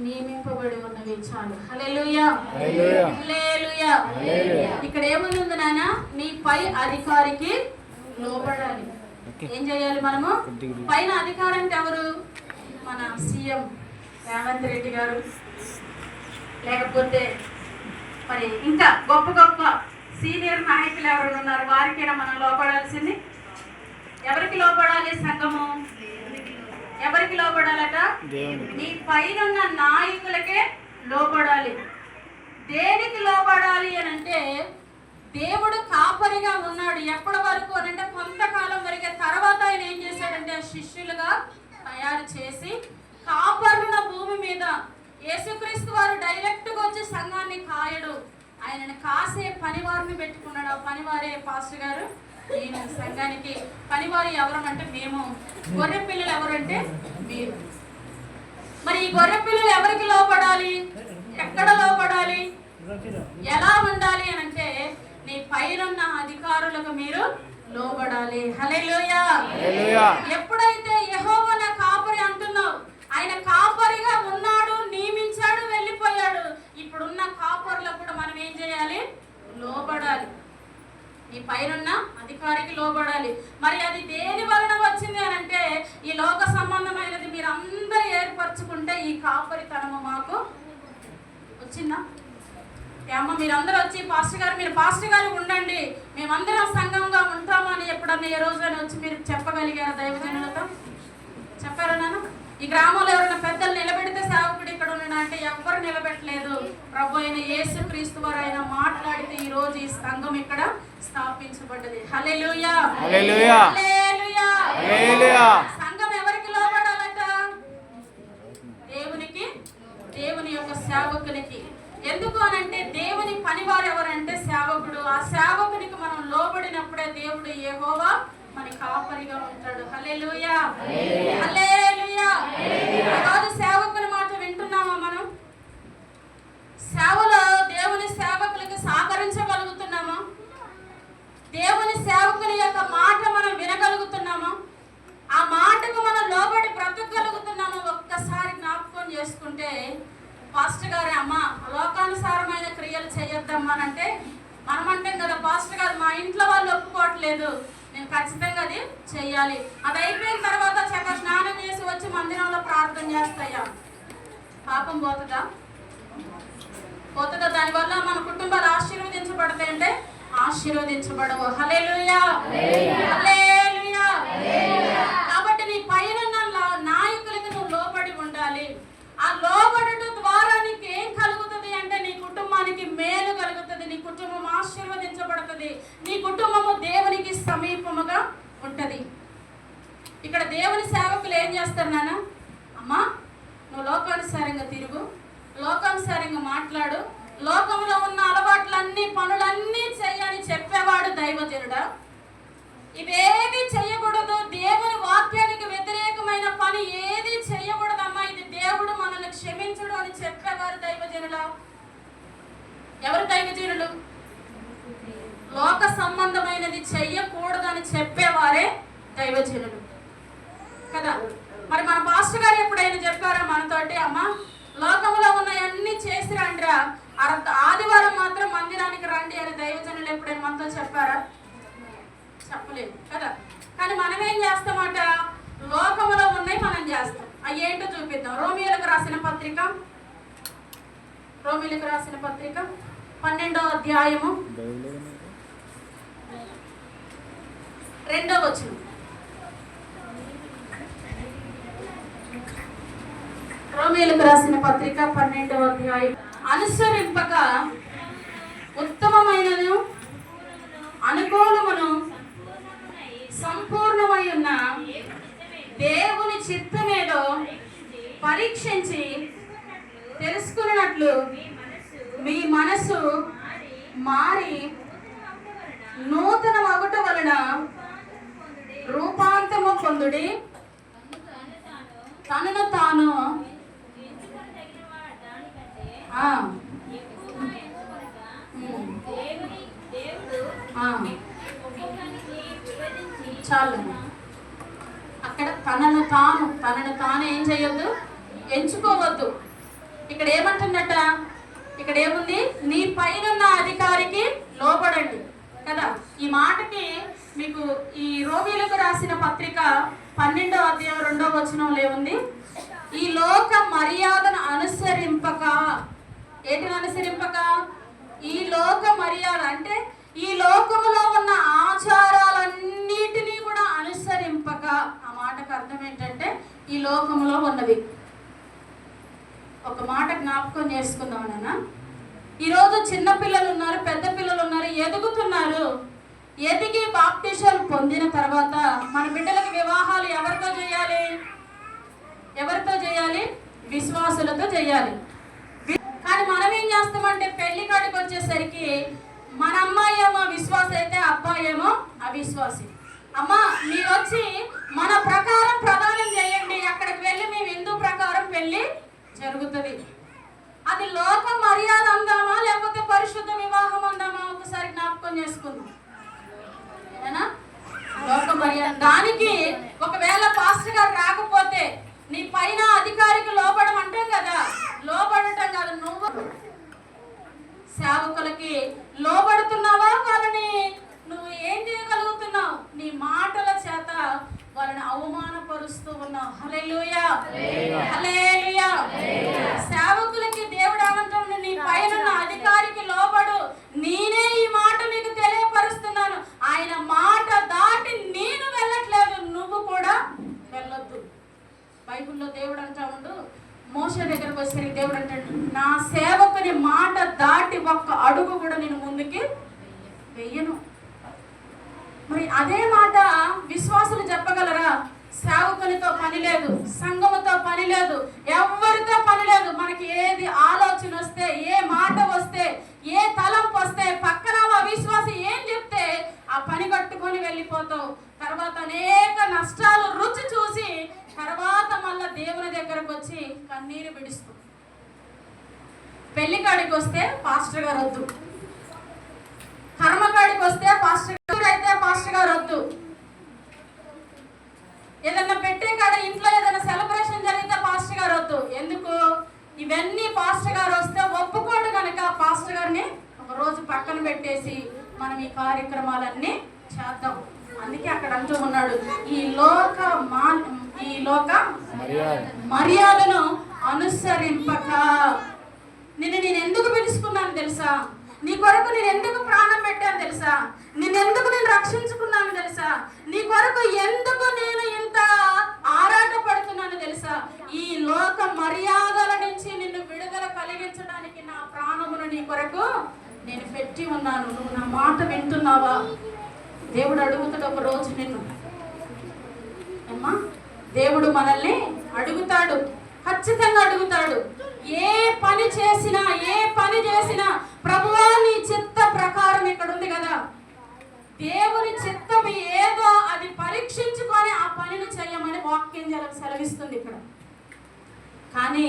నియమింపబడి ఉన్నవి. చాలు. హల్లెలూయా, హల్లెలూయా. ఇక్కడ ఏముంది నాన్న? నీ పై అధికారికి లోబడాలి. ఏం చేయాలి మనము? పైన అధికారం అంటే ఎవరు? మన సీఎం రేవంత్ రెడ్డి గారు, లేకపోతే మరి ఇంకా గొప్ప గొప్ప సీనియర్ నాయకులు ఎవరు ఉన్నారు, వారికైనా మనం లోపడాల్సింది. ఎవరికి లోపడాలి? సంఘము ఎవరికి లోపడాలట? నీ పైన నాయకులకే లోపడాలి. దేనికి లోపడాలి అని అంటే దేవుడు కాపరిగా ఉన్నాడు. ఎప్పటి వరకు అని అంటే కొంతకాలం వరకే. తర్వాత ఆయన ఏం చేశాడంటే శిష్యులుగా తయారు చేసి కాపరున్న భూమి మీద యేసుక్రీస్తు వారు డైరెక్ట్గా వచ్చి సంఘాన్ని కాయడు, ఆయనను కాసే పనివారిని పెట్టుకున్నాడు. ఆ పనివారే పాస్టర్ గారు. నేను సంఘానికి పనివారు ఎవరనంటే మేము, గొర్రె పిల్లలు ఎవరంటే మీరు. మరి ఈ గొర్రె పిల్లలు ఎవరికి లోపడాలి? ఎక్కడ లోపడాలి? ఎలా ఉండాలి అని అంటే నీ పైనున్న అధికారులకు మీరు లోబడాలి. హల్లెలూయా. ఎప్పుడైతే యెహోవా నా కాపరి అంటున్నావు, ఆయన కాపరిగా ఉన్నాడు, నియమించాడు, వెళ్ళిపోయాడు. ఇప్పుడున్న కాపరులకు కూడా మనం ఏం చేయాలి? లోబడాలి. ఈ పైనున్న అధికారికి లోబడాలి. మరి అది దేని వలన వచ్చింది అని అంటే ఈ లోక సంబంధమైనది మీరు అందరూ ఏర్పరచుకుంటే ఈ కాపరితనము మాకు వచ్చిందా? అమ్మ మీరందరూ వచ్చి పాస్టర్ గారు మీరు పాస్టర్ గారు ఉండండి, మేమందరం సంఘంగా ఉంటామని ఎప్పుడన్నా ఏ రోజైనా వచ్చి మీరు చెప్పగలిగారా దైవజనులతో? చెప్పారా నాన్న? ఈ గ్రామంలో ఎవరైనా పెద్దలు నిలబెడితే సేవకుడు ఇక్కడ ఉన్నాడు అంటే ఎవ్వరు నిలబెట్టలేదు. ప్రభు అయిన యేసు క్రీస్తు వారు ఆయన మాట్లాడితే ఈ రోజు ఈ సంఘం ఇక్కడ స్థాపించబడ్డది. హల్లెలూయా, హల్లెలూయా, హల్లెలూయా, హల్లెలూయా. సంఘం ఎవరికి లోబడాలట? దేవునికి, దేవుని యొక్క సేవకునికి. ఎందుకు అనంటే దేవుని పనివారు ఎవరంటే సేవకుడు. ఆ సేవకునికి మనం లోబడినప్పుడే దేవుడు యెహోవా మన కాపరిగా ఉంటాడు. హల్లెలూయా, హల్లెలూయా. ఈరోజు సేవకుని మాట వింటున్నామా మనం? సేవలో దేవుని సేవకులకు సహకరించగలుగుతున్నామా? దేవుని సేవకుని యొక్క మాట మనం వినగలుగుతున్నామా? ఆ మాటకు మనం లోబడి బ్రతకగలుగుతున్నామా? ఒక్కసారి జ్ఞాపకం చేసుకుంటే పాస్టర్ గారు అమ్మ లోకానుసారమైన క్రియలు చేయొద్దమ్మా అంటే మనం అంటాం కదా, పాస్టర్ గారు మా ఇంట్లో వాళ్ళు ఒప్పుకోవట్లేదు, నేను ఖచ్చితంగా అది చెయ్యాలి. అది అయిపోయిన తర్వాత చక్కగా స్నానం చేసి వచ్చి మందిరంలో ప్రార్థన చేస్తాయా? పాపం పోతుందా? పోతుందా? దానివల్ల మన కుటుంబాలు ఆశీర్వదించబడతాయి అంటే ఆశీర్వదించబడవు. హల్లెలూయా, హల్లెలూయా. కాబట్టి నీ పైన నాయకులకి నువ్వు లోబడి ఉండాలి. ఆ లోబడటం ద్వారా నీకు ఏం కలుగుతుంది అంటే నీ కుటుంబానికి మేలు కలుగుతుంది, నీ కుటుంబం ఆశీర్వదించబడుతుంది, నీ కుటుంబము దేవునికి సమీపముగా ఉంటది. ఇక్కడ దేవుని సేవకులు ఏం చేస్తారు నాన్న? అమ్మా నువ్వు లోకానుసారంగా తిరుగు, లోకానుసారంగా మాట్లాడు, లోకంలో ఉన్న అలవాట్లన్నీ పనులన్నీ చెయ్యని చెప్పేవాడు దైవజనుడా? ఇవేది చెయ్యకూడదు, దేవుని వాక్యానికి వ్యతిరేకమైన పని ఏది చెయ్యకూడదమ్మా, ఇది దేవుడు మనల్ని క్షమించడు అని చెప్పేవారు దైవజనులా? ఎవరు దైవజనులు? లోక సంబంధమైనది చెయ్యకూడదని చెప్పేవారే దైవజనులు కదా. మరి మన పాస్టర్ గారు ఎప్పుడైనా చెప్పారా మనతోటి అమ్మా లోకంలో ఉన్నవన్నీ చేసి రండిరా, ఆదివారం మాత్రం మందిరానికి రండి అని దైవజనులు ఎప్పుడైనా మనతో చెప్పారా? చెప్పలేదు కదా. కానీ మనం ఏం చేస్తామట? లోకంలో ఉన్నాయి మనం చేస్తాం. అవి ఏంటో చూపిద్దాం. రోమియోలకు రాసిన పత్రిక 12వ అధ్యాయము 2వ వచనం. రోమియోలకు రాసిన పత్రిక 12వ అధ్యాయం. అనుసరింపక ఉత్తమమైనను అనుకూలమును సంపూర్ణమై ఉన్న దేవుని చిత్తమేదో పరీక్షించి తెలుసుకున్నట్లు మీ మనసు మారి నూతన మగుట వలన రూపాంతము పొందుడి, తనను తాను చాలు. అక్కడ తనను తాను ఏం చేయొద్దు, ఎంచుకోవద్దు. ఇక్కడ ఏమంటుందట? ఇక్కడ ఏముంది? నీ పైనున్న అధికారికి లోబడండి కదా. ఈ మాటకి మీకు ఈ రోమిలకు రాసిన పత్రిక 12వ అధ్యాయం 2వ వచనంలో ఏముంది? ఈ లోక మర్యాదను అనుసరింపక. ఏంటిని అనుసరింపక? ఈ లోక మర్యాద అంటే ఈ లోకములో ఉన్న ఆచారాలన్నిటినీ కూడా అనుసరింపక. ఆ మాటకు అర్థం ఏంటంటే ఈ లోకములో ఉన్నవి. ఒక మాట జ్ఞాపకం చేసుకుందాం నాన్న. ఈరోజు చిన్న పిల్లలు ఉన్నారు, పెద్ద పిల్లలు ఉన్నారు, ఎదుగుతున్నారు. ఎదిగి బాప్టిజాలు పొందిన తర్వాత మన బిడ్డలకు వివాహాలు ఎవరితో చేయాలి? ఎవరితో చేయాలి? విశ్వాసులతో చేయాలి. కానీ మనం ఏం చేస్తామంటే పెళ్లి కాడికి వచ్చేసరికి మన అమ్మాయి ఏమో విశ్వాస అయితే అబ్బాయి ఏమో అవిశ్వాసి. అమ్మా మీరు వచ్చి మన ప్రకారం ప్రదానం చేయండి, అక్కడికి వెళ్ళి మేము హిందూ ప్రకారం పెళ్లి జరుగుతుంది. అది లోక మర్యాద అందామా లేకపోతే పరిశుద్ధ వివాహం అందామా? ఒకసారి జ్ఞాపకం చేసుకుందాం. లోక మర్యాద. దానికి ఒకవేళ పాస్టర్ గారు రాకపోతే నీ పైన అధికారికి లోబడమంటాం కదా, లోబడటం కాదు, నువ్వు సేవకులకి లోబడుతున్నావా? వాళ్ళని నువ్వు ఏం చేయగలుగుతున్నావు? నీ మాటల చేత వాళ్ళని అవమానపరుస్తూ ఉన్నావు. హల్లెలూయా, హల్లెలూయా. సేవకులకి దేవుడు ఏమంటాడు? నీ పైన అధికారికి లోబడి వచ్చేసరికి దేవుడు అంటాడు, నా సేవకుని మాట దాటి ఒక్క అడుగు కూడా నేను ముందుకి వెయ్యను. మరి అదే మాట విశ్వాసులు చెప్పగలరా? సేవకునితో పని లేదు, సంఘముతో పని లేదు, ఎవరితో పని లేదు. మనకి ఏది ఆలోచన వస్తే, ఏ మాట వస్తే, ఏ తలంపు వస్తే, పక్కన అవిశ్వాసి ఏం చెప్తే ఆ పని కట్టుకొని వెళ్ళిపోతావు. తర్వాత అనేక నష్టాలు రుచి చూసి తర్వాత మళ్ళా దేవుని దగ్గరకు వచ్చి కన్నీరు విడుస్తూ. పెళ్లి కాడికి వస్తే పాస్టర్ గారు వద్దు, కర్మకాడికి వస్తే పాస్టర్ గారు అయితే పాస్టర్ గారు వద్దు, ఏదన్నా పెట్టే కాడ ఇంట్లో ఏదైనా సెలబ్రేషన్ జరిగితే పాస్టర్ గారు వద్దు. ఎందుకు? ఇవన్నీ పాస్టర్ గారు వస్తే ఒప్పుకోడు కనుక పాస్టర్ గారిని ఒక రోజు పక్కన పెట్టేసి మనం ఈ కార్యక్రమాలన్నీ చేద్దాం. అందుకే అక్కడ అంటూ ఉన్నాడు, ఈ లోక మర్యాదను అనుసరింపక. నేను ఎందుకు పిలుచుకున్నాను తెలుసా? నీ కొరకు నేను ఎందుకు ప్రాణం పెట్టాను తెలుసా? నిన్నెందుకు నేను రక్షించుకున్నాను తెలుసా? నీ కొరకు ఎందుకు నేను ఇంత ఆరాట పడుతున్నాను తెలుసా? ఈ లోక మర్యాదల నుంచి నిన్ను విడుదల కలిగించడానికి నా ప్రాణమును నీ కొరకు నేను పెట్టి ఉన్నాను. నువ్వు నా మాట వింటున్నావా? దేవుడు అడుగుతాడు ఒక రోజు నిన్ను. అమ్మా, దేవుడు మనల్ని అడుగుతాడు, ఖచ్చితంగా అడుగుతాడు. ఏ పని చేసినా ప్రభువా నీ చిత్త ప్రకారం ఇక్కడ ఉంది కదా, దేవుని చిత్తం ఏదో అది పరీక్షించుకొని ఆ పనిని చేయమని వాక్యం సెలవిస్తుంది ఇక్కడ. కానీ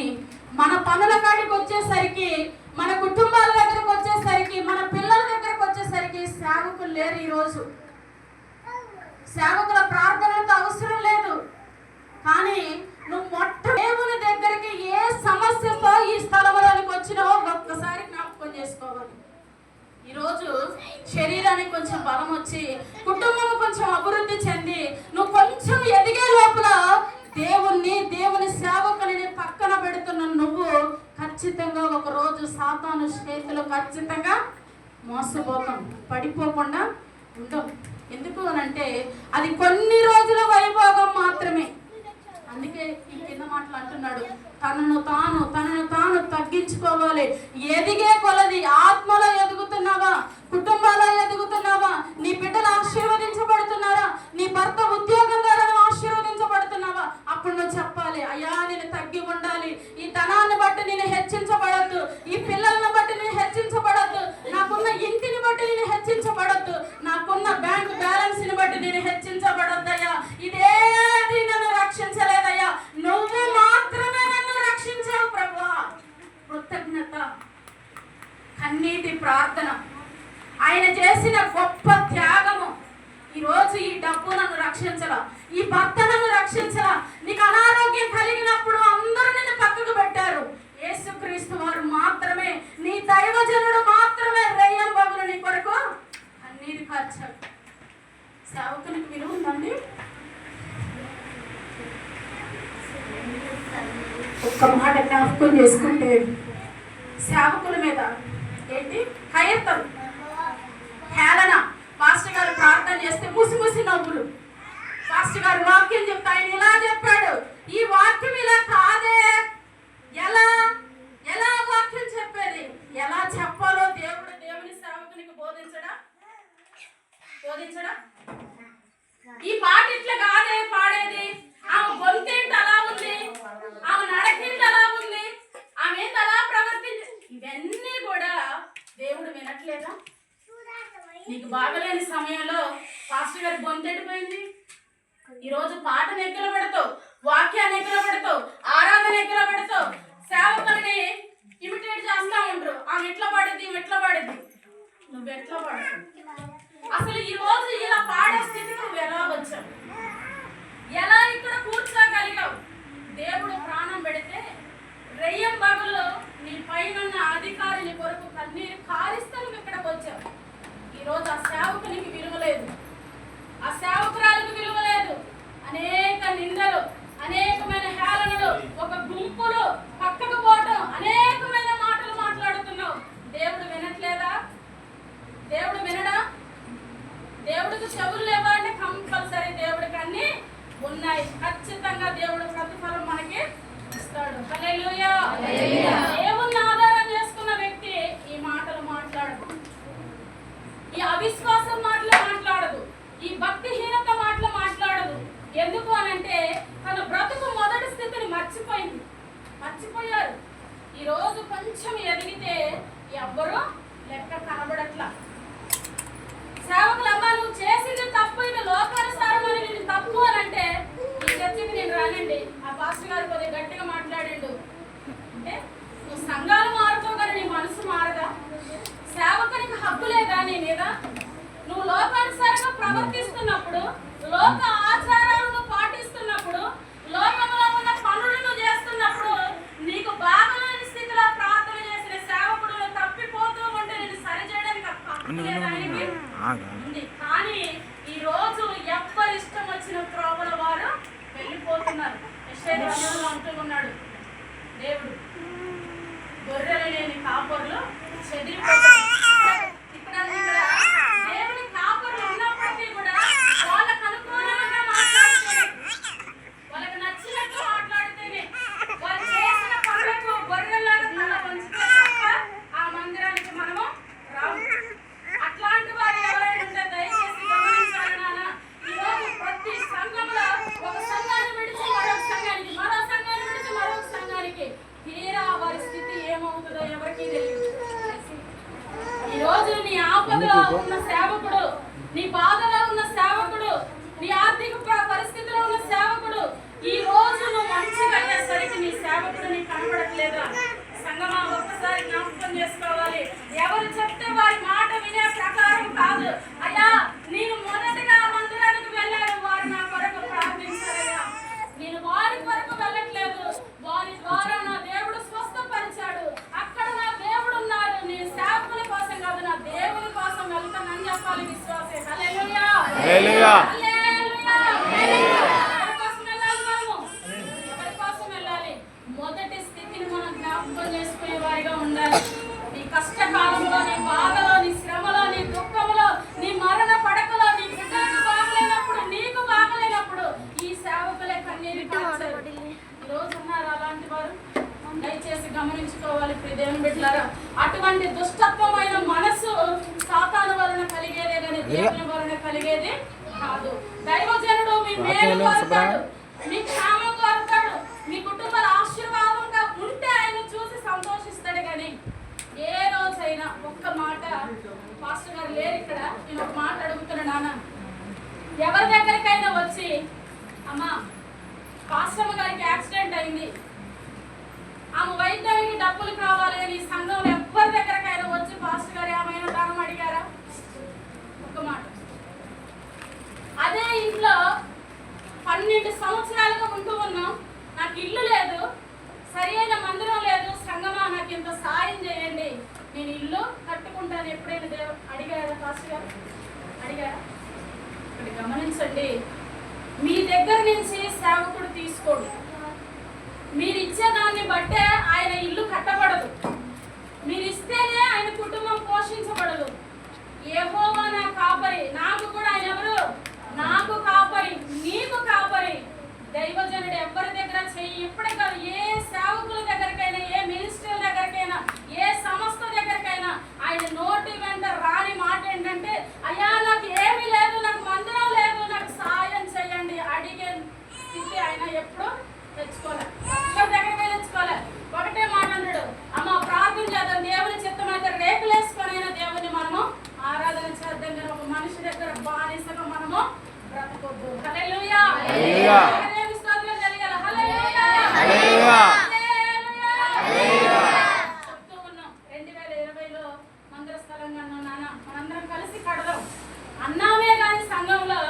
మన పనుల కాడికి వచ్చేసరికి, మన కుటుంబాల దగ్గరకు వచ్చేసరికి, మన పిల్లల దగ్గరకు వచ్చేసరికి సేవకులు లేరు. ఈరోజు సేవకుల ప్రార్థనతో అవసరం లేదు. కానీ నువ్వు దేవుని దగ్గరికి ఏ సమస్యతో ఈ స్థలంలోనికి వచ్చినావో ఒక్కసారి జ్ఞాపకం చేసుకోవాలి. ఈరోజు శరీరానికి కొంచెం బలం వచ్చి, కుటుంబం కొంచెం అభివృద్ధి చెంది, నువ్వు కొంచెం ఎదిగే లోపల దేవుని సేవకుని పక్కన పెడుతున్న నువ్వు ఖచ్చితంగా ఒక రోజు సాతాను చేతిలో ఖచ్చితంగా మోసపోతాం, పడిపోకుండా ఉంటాం. ఎందుకు అనంటే అది కొన్ని రోజుల వైభోగం మాత్రమే. అందుకే ఈ కింద మాటలు అంటున్నాడు, తనను తాను తగ్గించుకోవాలి. ఎదిగే కొలది ఆత్మలో ఎదుగుతున్నావా? కుటుంబాల్లో ఎదుగుతున్నావా? నీ బిడ్డలు ఆశీర్వదించబడుతున్నారా? నీ భర్త ఉద్యోగం ద్వారా ఆశీర్వదించబడుతున్నావా? అప్పుడు నువ్వు చెప్పాలి, అయ్యా నేను తగ్గి ఉండాలి. ఈ ధనాన్ని బట్టి నేను హెచ్చించబడద్దు, ఈ పిల్లలను బట్టి నేను హెచ్చించబడద్దు, నాకున్న ఇంటిని బట్టి నేను హెచ్చించబడద్దు, నాకున్న బ్యాంక్ బ్యాలెన్స్ ని బట్టి నేను హెచ్చించబడద్దయ్యా. ఇదేది నన్ను రక్షించలేదయ్యా, నువ్వు మాత్రమే నన్ను రక్షించావు ప్రభువా. కృతజ్ఞత, కన్నీటి ప్రార్థన, ఆయన చేసిన గొప్ప త్యాగము. ఈరోజు ఈ డబ్బు నన్ను రక్షించలా, ఈ భర్త నన్ను రక్షించలా. నీకు అనారోగ్యం కలిగినప్పుడు అందరూ నిన్ను పక్కకు పెట్టారు. యేసుక్రీస్తు వారు మాత్రమే, నీ దైవజనుడు మాత్రమే రెయ్యం బగులు నీ కొరకు అన్నీది ఖర్చారు. సేవకునికి విలువ ఉందండి. ఒక్క మాట జ్ఞాపకం చేసుకుంటే సేవకుల మీద ఏంటి కయత్తం, హేళన. పాస్టర్ గారు ప్రార్థన చేస్తే ముసి నవ్వులు. పాస్టర్ గారు వాక్యం చెప్తే ఆయన ఇలా చెప్పాడు, ఈ వాక్యం ఇలా కాదే. ఎలా వాక్యం చెప్పేది? ఎలా చెప్పాలో దేవుని సేవకునికి బోధించడా? ఈ పాట ఇట్లా కాదే పాడేది, ఆమె గొంతేంటి అలా ఉంది, ఆమె నడకేంటి అలా ఉంది, ఆమె ఏంటి అలా ప్రవర్తించి, ఇవన్నీ కూడా దేవుడు వినట్లేదా? నీకు బాగలేని సమయంలో పాస్టర్ గారి గొంతెడిపోయింది. ఈరోజు పాటను ఎక్కల పెడతావు, వాక్యాన్ని ఎక్కల పెడతావు, ఆరాధన ఎక్కల పెడతావు, సేవకుల్ని ఇమిటేట్ చేస్తా ఉంటారు. ఆమె ఎట్లా పాడేది, నువ్వు ఎట్లా పాడతావు? అసలు ఈ రోజు ఇలా పాడే స్థితికి నువ్వు ఎలా వచ్చావు? ఎలా ఇక్కడ కూర్చోగలిగావు? దేవుడు ప్రాణం పెడితే రెయ్యం బగులు నీ పైన అధికారిని కొరకు కన్నీరు కారిస్తే నువ్వు ఇక్కడికి వచ్చావు. ఈరోజు ఆ సేవకునికి విలువ లేదు, ఆ సేవకురాలకు విలువ లేదు. అనేక నిందలు, అనేకమైన హేళనలు, ఒక గుంపులు పక్కకు పోవటం, అనేక ప్రవర్తిస్తున్నప్పుడు, లోక ఆచారాలను పాటిస్తున్నప్పుడు, లోకంలో ఉన్న పనులను చేస్తున్నప్పుడు, నీకు బాగలేని స్థితిలో ప్రార్థన చేసిన సేవకుడు తప్పిపోతూ ఉంటే నేను సరిచేయడానికి ఉంది. కానీ ఈ రోజు ఎవ్వరి ఇష్టం వచ్చిన త్రోవల వారు వెళ్ళిపోతున్నారు. యెషయా అంటూ ఉన్నాడు, దేవుడు గొర్రెలు లేని కాపరులు చెదిరిపోతారు. ఇక్కడ దేవుని కాపరులు ఉన్నప్పటికీ కూడా వాళ్ళకు అనుకూలంగా మాట్లాడితేనే, వాళ్ళకి నచ్చినట్టు మాట్లాడితేనే, వాళ్ళు చేసిన పనులకు గొర్రెల్లాగా తల వంచితే తప్ప ఆ మందిరానికి మనము రాము. అట్లాంటి వారు ఎవరైనా ఉంటే దయచేసి గమనించాలి నాన్న. ఈరోజు ప్రతి సంఘంలో ఒక సంఘాన్ని విడిచి మరొక సంఘానికి, మరో సంఘాన్ని విడిచి మరొక సంఘానికి, తీరా వారి స్థితి ఏమవుతుందో ఎవరికీ తెలియదు. ఈరోజు నీ ఆపదలో ఉన్న సేవకుడు, నీ బాధలో ఉన్న సేవకుడు, నీ ఆర్థిక పరిస్థితిలో ఉన్న సేవకుడు, ఈ రోజు నువ్వు మంచిగా అయ్యేసరికి నీ సేవకుడు నీకు కనబడట్లేదా? సంగమా, ఒక్కసారి జ్ఞాపకం చేసుకోవాలి. ఎవరు చెప్తే వారి మాట వినే ప్రకారం కాదు. అయ్యా, నేను మొదటిగా మందిరానికి వెళ్ళాను, వారు నా కొరకు ప్రార్థించారయ్యా. నేను వారి కొరకు వెళ్ళట్లేదు, వారి ద్వారా నా దేవుడు స్వస్థపరిచాడు. అక్కడ నా దేవుడు ఉన్నారు. నేను సేవకుల కోసం కాదు, నా దేవుని కోసం వెళ్తానని చెప్పాలి విశ్వాసే. హల్లెలూయా, హల్లెలూయా, హల్లెలూయా. ఎవరి కోసం వెళ్ళాలి మనము? ఎవరి కోసం వెళ్ళాలి? మొదటి స్థితిని మనం జ్ఞాపకం చేసుకునే వారిగా ఉండాలి. నీ కష్టకాలంలో, నీ బాధలో, నీ శ్రమలో, నీ దుఃఖంలో, నీ మరణ పడకలో, నీ బిడ్డలకు బాగలేనప్పుడు, నీకు బాగలేనప్పుడు ఈ సేవకులే కన్నీరు కార్చారు. ఈ రోజు ఉన్నారు అలాంటి వారు? దయచేసి గమనించుకోవాలి ప్రియ దేవుని బిడ్డలారా. అటువంటి దుష్టత్వమైన మనసు సాతాను వలన కలిగేదే కానీ దేవుని వలన కలిగేది కాదు. దైవజనుడు మీ మేలు కోరుతాడు, మీ క్షేమం కోరుతాడు, మీ కుటుంబాల ఆశీర్వాదంగా ఉంటే ఆయన చూసి సంతోషిస్తాడు. కానీ ఏ రోజైనా ఒక్క మాట, పాస్టర్ గారు లేరు ఇక్కడ, నేను ఒక మాట అడుగుతున్నా నాన్న, ఎవరి దగ్గరికైనా వచ్చి అమ్మా పాస్టర్ గారికి యాక్సిడెంట్ అయింది, ఆమె వైద్యానికి డబ్బులు కావాలి అని ఈ సంఘంలో ఎవరి దగ్గరకైనా వచ్చి పాస్టర్ గారు ఏమైనా దానం అడిగారా? ఒక మాట. అదే ఇంట్లో 12 సంవత్సరాలుగా ఉంటూ ఉన్నాం, నాకు ఇల్లు లేదు, సరి అయిన మందిరం లేదు, సంగమా నాకు ఇంత సాయం చేయండి, నేను ఇల్లు కట్టుకుంటాను, ఎప్పుడైనా అడిగారా పాస్టర్ గారు? అడిగారా? ఇక్కడ గమనించండి, మీ దగ్గర నుంచి సేవకుడు తీసుకోడు. మీరు ఇచ్చేదాన్ని బట్టే ఆయన ఇల్లు కట్టబడదు, మీరు ఇస్తేనే ఆయన కుటుంబం పోషించబడదు. యెహోవా నా కాపరి, నాకు కూడా ఆయన ఎవరు? నాకు కాపరి, నీకు కాపరి. దైవజనుడు ఎవరి దగ్గర చెయ్యి ఇప్పుడే కాదు, ఏ సేవకుల దగ్గరకైనా, ఏ మినిస్ట్రీల దగ్గరకైనా, ఏ సంస్థ దగ్గరకైనా ఆయన నోటి వెంట రాని మాట ఏంటంటే, అయ్యా నాకు ఏమీ లేదు, నాకు మందిరం లేదు, నాకు సాయం చేయండి అడిగే స్థితి ఆయన ఎప్పుడు తెచ్చుకోలేదు. ఎవరి దగ్గర తెచ్చుకోలేదు. ఒకటే మాట అన్నాడు, అమ్మ ప్రార్థన చేద్దాం, దేవుని చిత్తం అయితే రేపులేసుకొనైనా దేవుని మనము ఆరాధన చేద్దాం, కానీ ఒక మనిషి దగ్గర బానిసగా మనము బ్రతకొద్దు. హల్లెలూయా, హల్లెలూయా. స్తోత్రం జరగాలి. హల్లెలూయా, హల్లెలూయా, హల్లెలూయా. చెప్తూ ఉన్నాం 2020లో మందిర స్థలంగా నాన్న మనందరం కలిసి కడదాం అన్నామే. కానీ సంఘంలో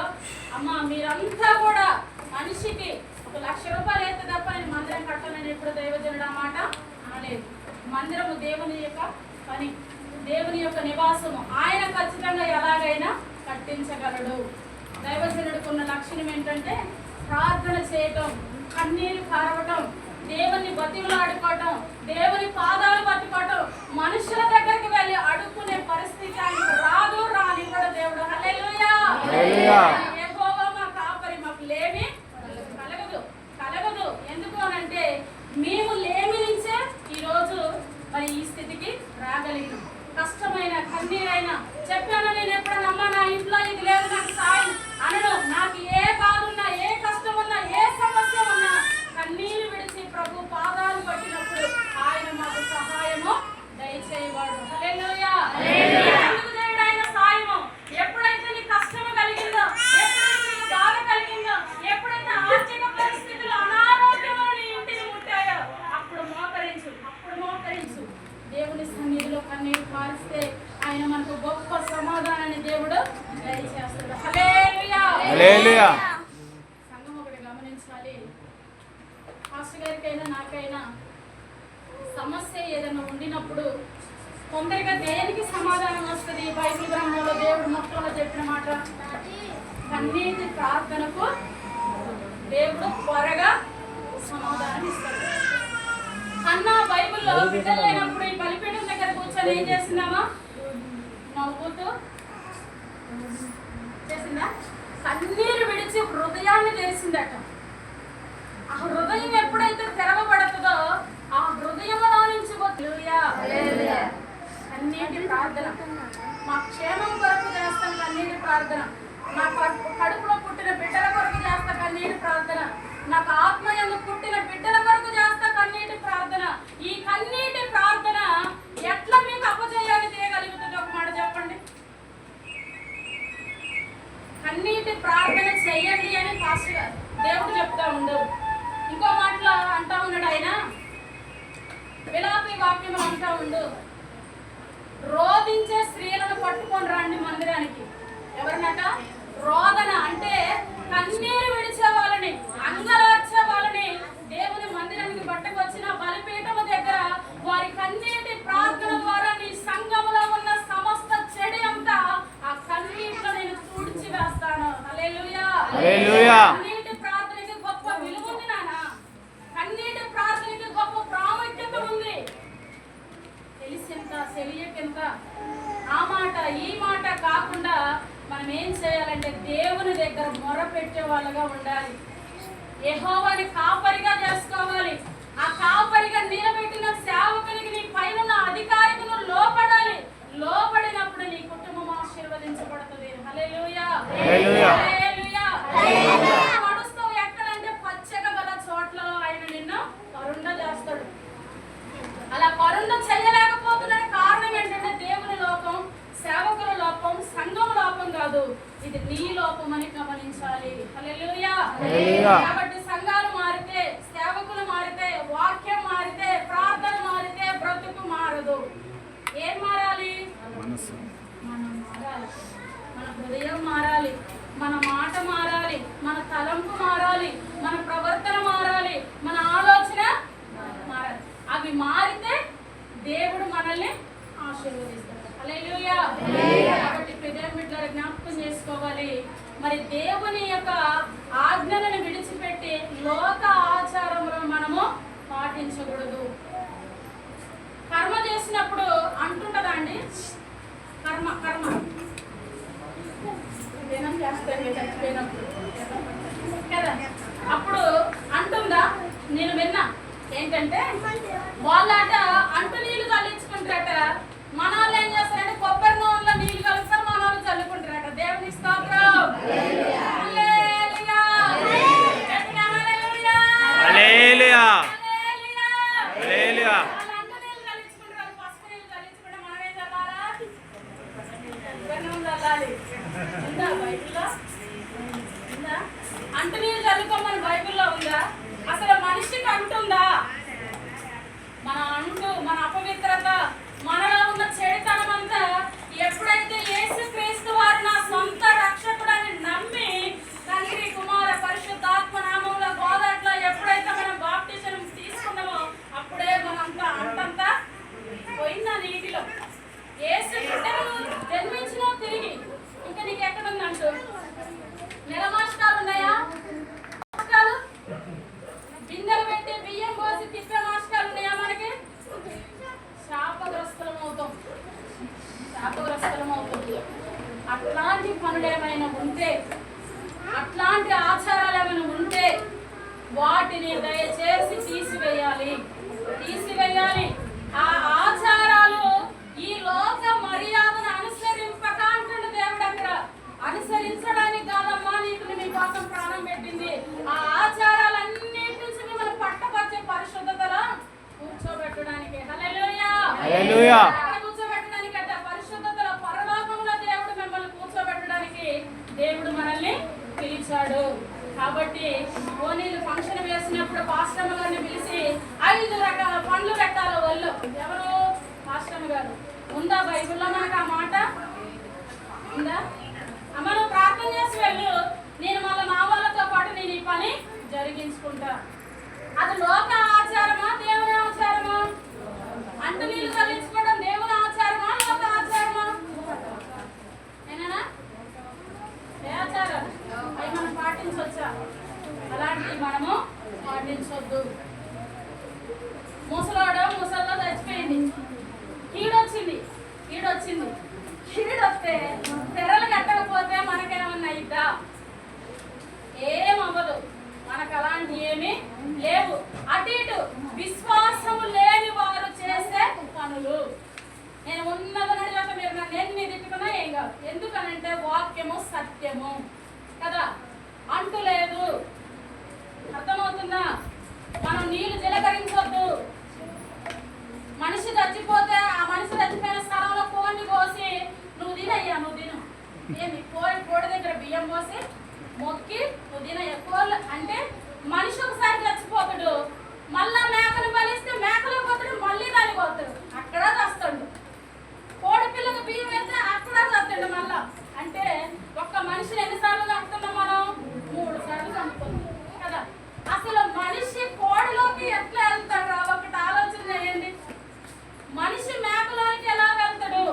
అమ్మ మీరంతా కూడా మనిషికి 1,00,000 రూపాయలు అయితే తప్ప నేను మందిరం కట్టాలని ఎప్పుడు దైవజనుడు ఆ మాట అనలేదు. మందిరము దేవుని యొక్క పని, దేవుని యొక్క నివాసము. ఆయన ఖచ్చితంగా ఎలాగైనా కట్టించగలడు. దైవజనుడికి ఉన్న లక్షణం ఏంటంటే ప్రార్థన చేయటం, కన్నీరు కారవటం, దేవుని బతిమలాడుకోవటం, దేవుని పాదాలు పట్టుకోవటం, మనుషుల దగ్గరికి వెళ్ళి అడుక్కునే పరిస్థితి ఆయనకు రాదు, రాని కూడా దేవుడు. హల్లెలూయా, యెహోవా మా కాపరి, మాకు లేమి కలగదు. ఎందుకు అనంటే మేము లేమి నుంచే ఈరోజు మరి ఈ స్థితికి రాగలిగినాం. కష్టమైన కన్నీరైనా చెప్పాను, నేను ఎప్పుడన్నా నా ఇంట్లో ఇది లేదు నాకు సాయం అనను. నాకు ఏ బాధ ఉన్నా, ఏ కష్టం ఉన్నా, ఏ సమస్య ఉన్నా కన్నీరు విడిచి ప్రభు పాదాలు పట్టినప్పుడు ఆయన మాకు సహాయము దయచేయవాడు. హల్లెలూయా, ఎందుకు దేవుడు ఆయన సాయము? ఎప్పుడైతే నీ కష్టము కలిగిందో, ఎప్పుడైతే నీకు బాధ కలిగిందో, ఎప్పుడైతే ఆర్థిక పరిస్థితులు అనారోగ్యంలో నీ ఇంటిని ముట్టాయో అప్పుడు మోకరించు. దేవుని సన్నిధిలో కన్నీరు పారిస్తే ఆయన మనకు గొప్ప సమాధానాన్ని దేవుడు దయచేస్తాడు. హల్లెలూయా. హల్లెలూయా. సంఘం ఒకటి గమనించాలి. పాస్టర్ గారికైనా నాకైనా సమస్య ఏదైనా ఉండినప్పుడు తొందరగా దేనికి సమాధానం వస్తుంది? బైబిల్ గ్రంథంలో దేవుడు మొత్తంలో చెప్పిన మాట, కన్నీటి ప్రార్థనకు దేవుడు త్వరగా సమాధానం ఇస్తాడు. అన్న బైబిల్లో బిడ్డలు లేనప్పుడు ఈ బలిపీఠం దగ్గర కూర్చొని ఏం చేసిందామా? నవ్వుతూ చేసిందా? కన్నీరు విడిచి హృదయాన్ని తెరిచిందట. ఆ హృదయం ఎప్పుడైతే తెరవబడుతుందో ఆ హృదయంలో నుంచి కన్నీటి ప్రార్థన. మా క్షేమం కొరకు చేస్తాం కన్నీటి ప్రార్థన. నా కడుపులో పుట్టిన బిడ్డల కొరకు చేస్తా కన్నీటి ప్రార్థన. నాకు ఆత్మయందు పుట్టిన బిడ్డల కొరకు చేస్తా కన్నీటి ప్రార్థన. ఈ కన్నీటి ప్రార్థన ఎట్లా మీకు అపజయాన్ని తీయగలుగుతుంది? ఒక మాట చెప్పండి. కన్నీటి ప్రార్థన చెయ్యండి అని పాస్టర్ గారు దేవుడు చెప్తా ఉండవు. ఇంకో మాటలో అంటా ఉన్నాడు ఆయన, విలాపి వాక్యం అంటా ఉండు, రోధించే స్త్రీలను పట్టుకొని రండి మందిరానికి. ఎవరినట? రోదన అంటే కన్నీరు విడిచే వాళ్ళని, అంగలార్చే వాళ్ళని దేవుని మందిరానికి పట్టుకొచ్చిన బలిపీఠము దగ్గర వారి కన్నీటి ప్రార్థన ద్వారా నీ సంఘములో ఉన్న సమస్త చెడు అంతా ఆ కన్నీటిలో నేను తుడిచి వేస్తాను. హల్లెలూయా. హల్లెలూయా. కన్నీటి ప్రార్థనకి గొప్ప విలువ ఉంది నాన్న. కన్నీటి ప్రార్థనకి గొప్ప ప్రాముఖ్యత ఉంది. తెలిసింత తెలియకింత ఆ మాట ఈ మాట కాకుండా మనం ఏం చేయాలంటే దేవుని దగ్గర మొర పెట్టే వాళ్ళగా ఉండాలి. యెహోవాని కాపరిగా చేసుకోవాలి. ఆ కాపరిగా నిలబెట్టిన సేవకునికి నీ పైన అధికారికి లోపడాలి. లోబడినప్పుడు నీ కుటుంబం ఆశీర్వదించబడుతుంది. హల్లెలూయా. హల్లెలూయా. హల్లెలూయా. నడుస్తావు ఎక్కడంటే పచ్చగా గల చోట్ల ఆయన నిన్ను కరుణ చేస్తాడు. అలా కరుణ చేయలేకపోతున్న కారణం ఏంటంటే దేవుని లోపం, సేవకుల లోపం, సంఘం లోపం కాదు, ఇది నీ లోపం అని గమనించాలి. హల్లెలూయా. కాబట్టి సంఘాలు మారితే, సేవకులు మారితే, వాక్యం మారితే, ప్రార్థన మారితే బ్రతుకు మారదు. ఏం మారాలి? మనం మారాలి. మన హృదయం మారాలి, మన మాట మారాలి, మన తలంపు మారాలి, మన ప్రవర్తన మారాలి, మన ఆలోచన మారాలి. అవి మారితే దేవుడు మనల్ని ఆశీర్వదిస్తాడు. హల్లెలూయా. కాబట్టి ప్రియమైన బిడ్డలారా జ్ఞాపకం చేసుకోవాలి, మరి దేవుని యొక్క ఆజ్ఞలను విడిచిపెట్టి లోక ఆచారములను మనము పాటించకూడదు. కర్మ చేసినప్పుడు అంటుంటదా అండి? కర్మ కర్మ దినం చేస్తాను చచ్చిపోయినప్పుడు కదా, అప్పుడు అంటుందా? నేను విన్నా ఏంటంటే వాళ్ళట అంటు నీళ్లు చల్లించుకుంటారట, మన వాళ్ళు ఏం చేస్తారంటే కొబ్బరి నూనెలో నీళ్లు కలుపుతారు, మన వాళ్ళు చల్లుకుంటారట. దేవుని స్తోత్రం. హల్లెలూయా. గట్టిగా హల్లెలూయా. హల్లెలూయా. హల్లెలూయా. వాళ్ళు అంటు నీళ్లు చల్లించుకుంటారు, పసుపు నీళ్లు చల్లించుకుంటే మనం ఏం చల్లాలా? కొబ్బరి నూనె చల్లాలి. ఉందా బైబిల్లో? ఉందా? అంటు నీళ్లు చల్లుకోమని బైబిల్లో ఉందా? అసలు మనిషికి అంటుందా? మన అంటు, మన అపవిత్రత, మనలో ఉన్న చెడుతనం అంతా ఎప్పుడైతే యేసుక్రీస్తు వారు నా సొంత రక్షకుడని నమ్మి తండ్రి కుమార పరిశుద్ధాత్మ నామములో గోదాట్లో ఎప్పుడైతే మనం బాప్టిజం తీసుకున్నామో అప్పుడే మనంతా అంతంతా పోయిందా నీటిలో. యేసు బిడ్డను జన్మించినా తిరిగి ఇంకా నీకు ఎక్కడుందంటూ నెలమాష్టాలు ఉన్నాయా? మాష్టాలు బిందెలు పెట్టి బియ్యం పోసి తిప్పే మాష్టాలు ఉన్నాయా మనకి? శాపగ్రస్తులం అవుతాం. అట్లాంటి పనులు ఏమైనా ఉంటే, అట్లాంటి ఆచారాలు ఏమైనా ఉంటే వాటిని దయచేసి తీసివేయాలి. ఆ ఆచారాలు ఈ లోక మర్యాదను అనుసరింపక అంటుండే దేవుడు అక్కడ. అనుసరించడానికి కాదమ్మా నీకు నీ కోసం ప్రాణం పెట్టింది. ఆ ఆచారాలన్నిటి నుంచి మిమ్మల్ని పట్టపరిచే పరిశుద్ధతలో కూర్చోబెట్టడానికి. హల్లెలూయా. హల్లెలూయా. కూర్చోబెట్టడానికి అంటే పరిశుద్ధతలో పరలోకంలో దేవుడు మిమ్మల్ని కూర్చోబెట్టడానికి దేవుడు మనల్ని పిలిచాడు. కాబట్టి ఓనీలు ఫంక్షన్ వేసినప్పుడు పాస్టమ్మ గారిని పిలిచి 5 రకాల పండ్లు పెట్టాలి వాళ్ళు. ఎవరు? పాస్టమ్మ గారు. ఉందా బైబిల్లో మనకు ఆ మాట? ఉందా? అమ్మ నువ్వు ప్రార్థన చేసి వెళ్ళు, నేను మళ్ళీ నా వాళ్ళతో పాటు నేను ఈ పని జరిగించుకుంటా. అది లోక ఆచారమా దేవుని ఆచారమా? అంటు నీళ్ళు చల్లించుకోవడం దేవుని ఆచారమా లోక ఆచారమా? ఏనా ఏ ఆచారం అవి మనం పాటించవచ్చా? అలాంటివి మనము పాటించవద్దు. ముసలోడు ముసల్లో చచ్చిపోయింది, కీడొచ్చింది కీడొస్తే తెరలు కట్టకపోతే మనకేమన్నా ఇద్దా? ఏమవ్వదు. మనకు అలాంటి ఏమీ లేవు. అటు ఇటు విశ్వాసము లేని వారు చేసే పనులు. నేను ఉన్నదనగా మీరు నన్ను ఎన్ని తిట్టుకున్నా ఏం కాదు. ఎందుకనంటే వాక్యము సత్యము కదా, అంటు లేదు. అర్థమవుతుందా? మనం నీళ్లు జీలకరించొద్దు. మనిషి చచ్చిపోతే ఆ మనిషి చచ్చిపోయిన స్థలంలో కోడిని కోసి నువ్వు తినయ్యా, నువ్వు తిను. ఏమి కోడి దగ్గర బియ్యం పోసి మొక్కి నువ్వు తినయ్యా. కోళ్ళు అంటే మనిషి ఒకసారి చచ్చిపోతాడు, మళ్ళా మేకను బలిస్తే మేకలో పోతాడు, మళ్ళీ దాన్ని పోతాడు, అక్కడ చస్తాడు. కోడి పిల్లకి బియ్యం వేస్తే అక్కడ చస్తాడు మళ్ళా. అంటే ఒక్క మనిషిని ఎన్నిసార్లు చంపుతున్నాం మనం? 3 సార్లు చంపుతున్నాం కదా. అసలు మనిషి కోడిలోకి ఎట్లా వెళ్తాడు? ఒకటి ఆలోచన చేయండి. మనిషి మేకలోకి ఎలా వెళ్తాడు?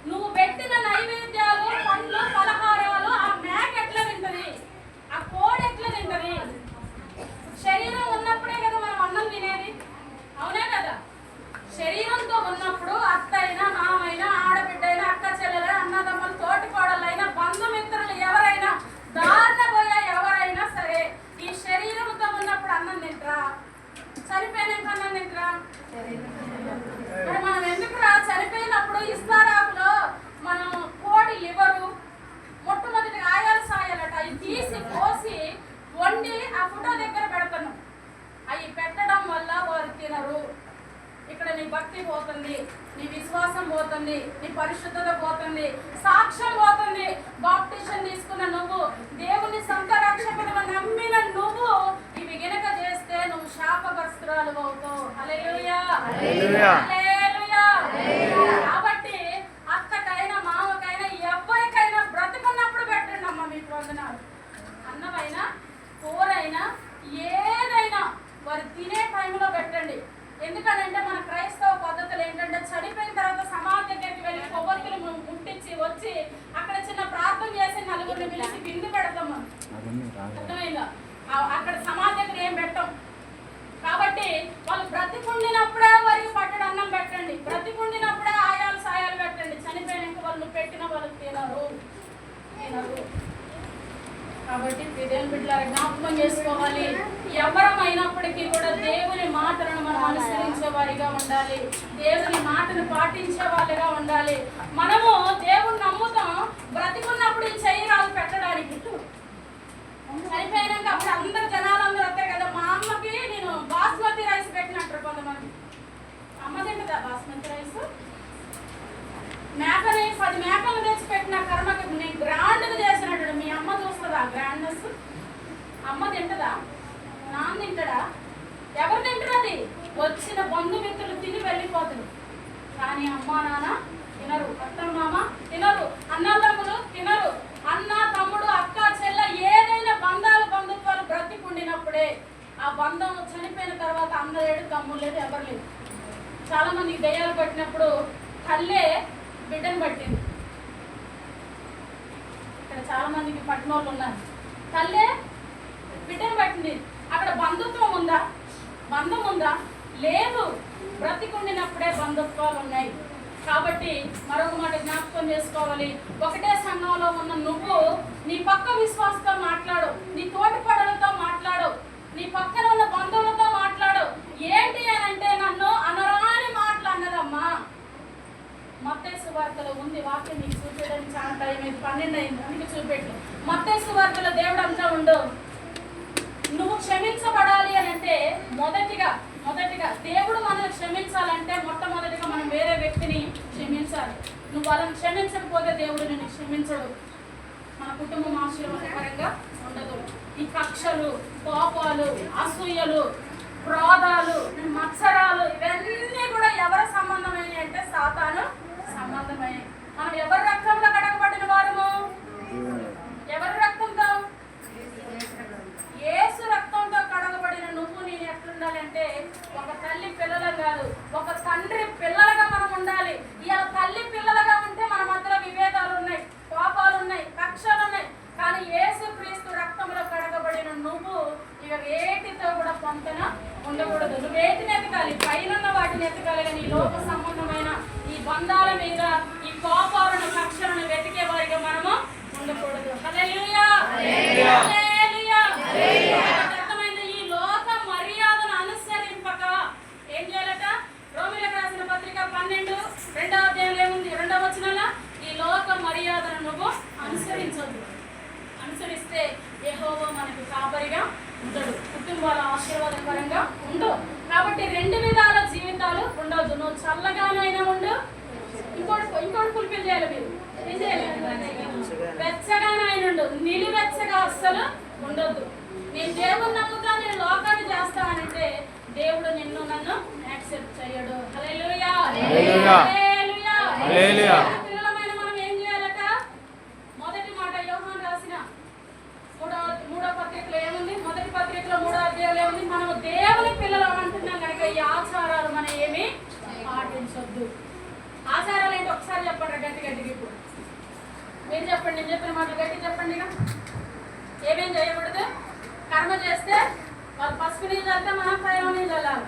నువ్వు పెట్టిన నైవేద్యాలు, పండ్లు, పలహారాలు ఆ మేక ఎట్లా తింటది? ఆ కోడి ఎట్లా తింటది? శరీరం ఉన్నప్పుడే కదా మనం అన్నం తినేది, అవునే కదా? శరీరంతో ఉన్నప్పుడు అత్తైనా, మామైనా, ఆడబిడ్డైనా, అక్క చెల్లెలైనా, అన్నదమ్ములు, తోటి కోడలైనా, బంధుమిత్రులు ఎవరైనా, దారిన పోయా ఎవరైనా సరే ఈ శరీరంతో ఉన్నప్పుడు అన్నం తింటరా? చనిపోయినాక అన్నం తింటరా? మరి మనం ఎందుకురా చనిపోయినప్పుడు ఇస్తారాకులో మనం కోడి లివరు మొట్టమొదటి ఆయాలు సాయాలట అవి తీసి కోసి వండి ఆ ఫోటో దగ్గర పెడతాను. అవి పెట్టడం వల్ల వారు తినరు. ఇక్కడ నీ భక్తి పోతుంది, నీ విశ్వాసం పోతుంది, నీ పరిశుద్ధత పోతుంది, సాక్ష్యం పోతుంది. బాప్టిషన్ తీసుకున్న నువ్వు, దేవుని సొంత రక్షకుడుగా నమ్మిన నువ్వు ఇవి గినక చేస్తే నువ్వు శాపగ్రస్తురాలు అవుతావు. హల్లెలూయా, హల్లెలూయా, హల్లెలూయా. కాబట్టి అత్తకైనా, మామకైనా, ఎవరికైనా బ్రతుకున్నప్పుడు పెట్టండి అమ్మ మీ వందనాలు. అన్నమైనా, కూరైనా, ఏదైనా వారు తినే టైంలో పెట్టండి. ఎందుకంటే మన క్రైస్తవ పద్ధతులు ఏంటంటే చనిపోయిన తర్వాత సమాధి దగ్గరికి వెళ్ళి కొవ్వొత్తులు ముట్టించి వచ్చి అక్కడ చిన్న ప్రార్థన చేసి నలుగురిని పిలిచి బిందు పెడతాం. అర్థమైందా? అక్కడ సమాధి దగ్గర ఏం పెట్టాం. కాబట్టి వాళ్ళు బ్రతికుండినప్పుడే వారికి పట్టడం అన్నం పెట్టండి, బ్రతికుండినప్పుడే ఆయాలు సాయాలు పెట్టండి. చనిపోయినాక వాళ్ళు పెట్టిన వాళ్ళకి తినరు. కాబట్టి దేవుని బిడ్డలారా జ్ఞాపకం చేసుకోవాలి. ఎవరమైనప్పటికీ కూడా దేవుని మాటలను మనం అనుసరించే వారిగా ఉండాలి, దేవుని మాటను పాటించే వాళ్ళగా ఉండాలి. మనము దేవుని నమ్ముతాం, బ్రతికున్నప్పుడు ఈ చెయ్యి రాదు పెట్టడానికి. చనిపోయినాక అప్పుడు అందరు జనాలందరూ వస్తాయి కదా. మా అమ్మకి నేను బాస్మతి రైస్ పెట్టినట్టు కొంతమంది. అమ్మ తింటుందా బాస్మతి రైస్? మేకని 10 మేకలు తెచ్చి పెట్టిన కర్మకి నేను గ్రాండ్గా చేసినట్టు మీ అమ్మ చూస్తుందా గ్రాండ్నెస్? అమ్మ తింటదా? నాన్న తింటాడా? ఎవరు తింటారు? అది వచ్చిన బంధుమిత్రులు తిని వెళ్ళిపోతారు. కానీ అమ్మ నాన్న తినరు, అత్త మామ తినరు, అన్నదమ్ములు తినరు, అన్న తమ్ముడు అక్క చెల్ల ఏదైనా బంధాలు బంధుత్వాలు బ్రతికుండినప్పుడే. ఆ బంధం చనిపోయిన తర్వాత అన్న లేడు, తమ్ముడు లేదు, ఎవరు లేదు. చాలా మందికి దయ్యాలు పట్టినప్పుడు తల్లే బిడ్డను పట్టింది. ఇక్కడ చాలా మందికి పట్టిన వాళ్ళు ఉన్నారు. తల్లే బిడ్డను పట్టింది. అక్కడ బంధుత్వం ఉందా? బంధం ఉందా? లేదు. బ్రతికుండినప్పుడే బంధుత్వాలు ఉన్నాయి. కాబట్టి మరొక మాట జ్ఞాపకం చేసుకోవాలి. ఒకటే సంఘంలో ఉన్న నువ్వు నీ పక్క విశ్వాసంతో మాట్లాడు, నీ తోటి పడలతో మాట్లాడు, నీ పక్కన ఉన్న బంధువులతో మాట్లాడు. ఏంటి అని అంటే నన్ను అనరాని మాటలు అన్నదమ్మా. మత్తయి సువార్తలో ఉంది వాక్యం, నీకు చూపించడానికి చాలా టైం అయింది, 12 అయింది, అందుకే చూపెట్టు. మత్తయి సువార్తలో దేవుడు అంతా ఉండు. నువ్వు క్షమించబడాలి అని అంటే మొదటిగా దేవుడు మనల్ని క్షమించాలంటే మొట్టమొదటిగా మనం వేరే వ్యక్తిని క్షమించాలి. నువ్వు వాళ్ళని క్షమించకపోతే దేవుడు నిన్ను క్షమించడు. మన కుటుంబం ఆశీర్వాదకరంగా ఉండదు. ఈ కక్షలు, కోపాలు, అసూయలు, క్రోధాలు, మత్సరాలు ఇవన్నీ కూడా ఎవరి సంబంధమైనవి అంటే సాతాను సంబంధమైనవి. మనం ఎవరి రక్తంలో కలిగిన ఈ లోక సంబంధమైన ఈ బంధాల మీద ఈ కోపాలను కక్షలను వెతికే వారిగా మనము ఉండకూడదు. హల్లెలూయా హల్లెలూయా. అర్థమైంది? ఈ లోక మర్యాదను అనుసరింపక ఏం చేయాలట? రోమీయులకు రాసిన పత్రిక 12:2 ఏముంది? 2వ వచనంలో ఈ లోక మర్యాదను నువ్వు అనుసరించొద్దు. అనుసరిస్తే యెహోవా మనకు కాపరిగా ఉండడు, కుటుంబాల ఆశీర్వాదకరంగా ఉండవు. కాబట్టి 2 విధాల జీవితాలు ఉండొద్దు. నువ్వు చల్లగానైనా ఉండు, ఇంకోటి ఫుల్ఫిల్ చేయాలి. మీరు ఏం చేయాలి? వెచ్చగానైనా ఉండు, నిలువెచ్చగా అస్సలు ఉండొద్దు. నేను దేవుని నమ్ముతా, నేను లోకాన్ని చేస్తానంటే దేవుడు నిన్ను నన్ను యాక్సెప్ట్ చేయడు. హల్లెలూయా హల్లెలూయా హల్లెలూయా హల్లెలూయా. పిల్లలమైన మనం ఏం చేయాలట? మొదటి మాట యోహాను రాసిన 3వ పత్రికలో ఏముంది? మొదటి పత్రికలో 3వ అధ్యాయంలో ఏముంది? మనము దేవుని పిల్లలు అంటున్నాం కనుక ఈ ఆచారాలు మనం ఏమి పాటించొద్దు. ఆచారాలు ఏంటి ఒకసారి చెప్పండి గట్టిగా. ఇప్పుడు మీరు చెప్పండి, నేను చెప్పిన మాటలు గట్టి చెప్పండి. ఇక ఏమేం చేయకూడదు? కర్మ చేస్తే వాళ్ళు పసుపు నీళ్ళు చల్లితే మనం పైన నీళ్ళు చల్లాలి.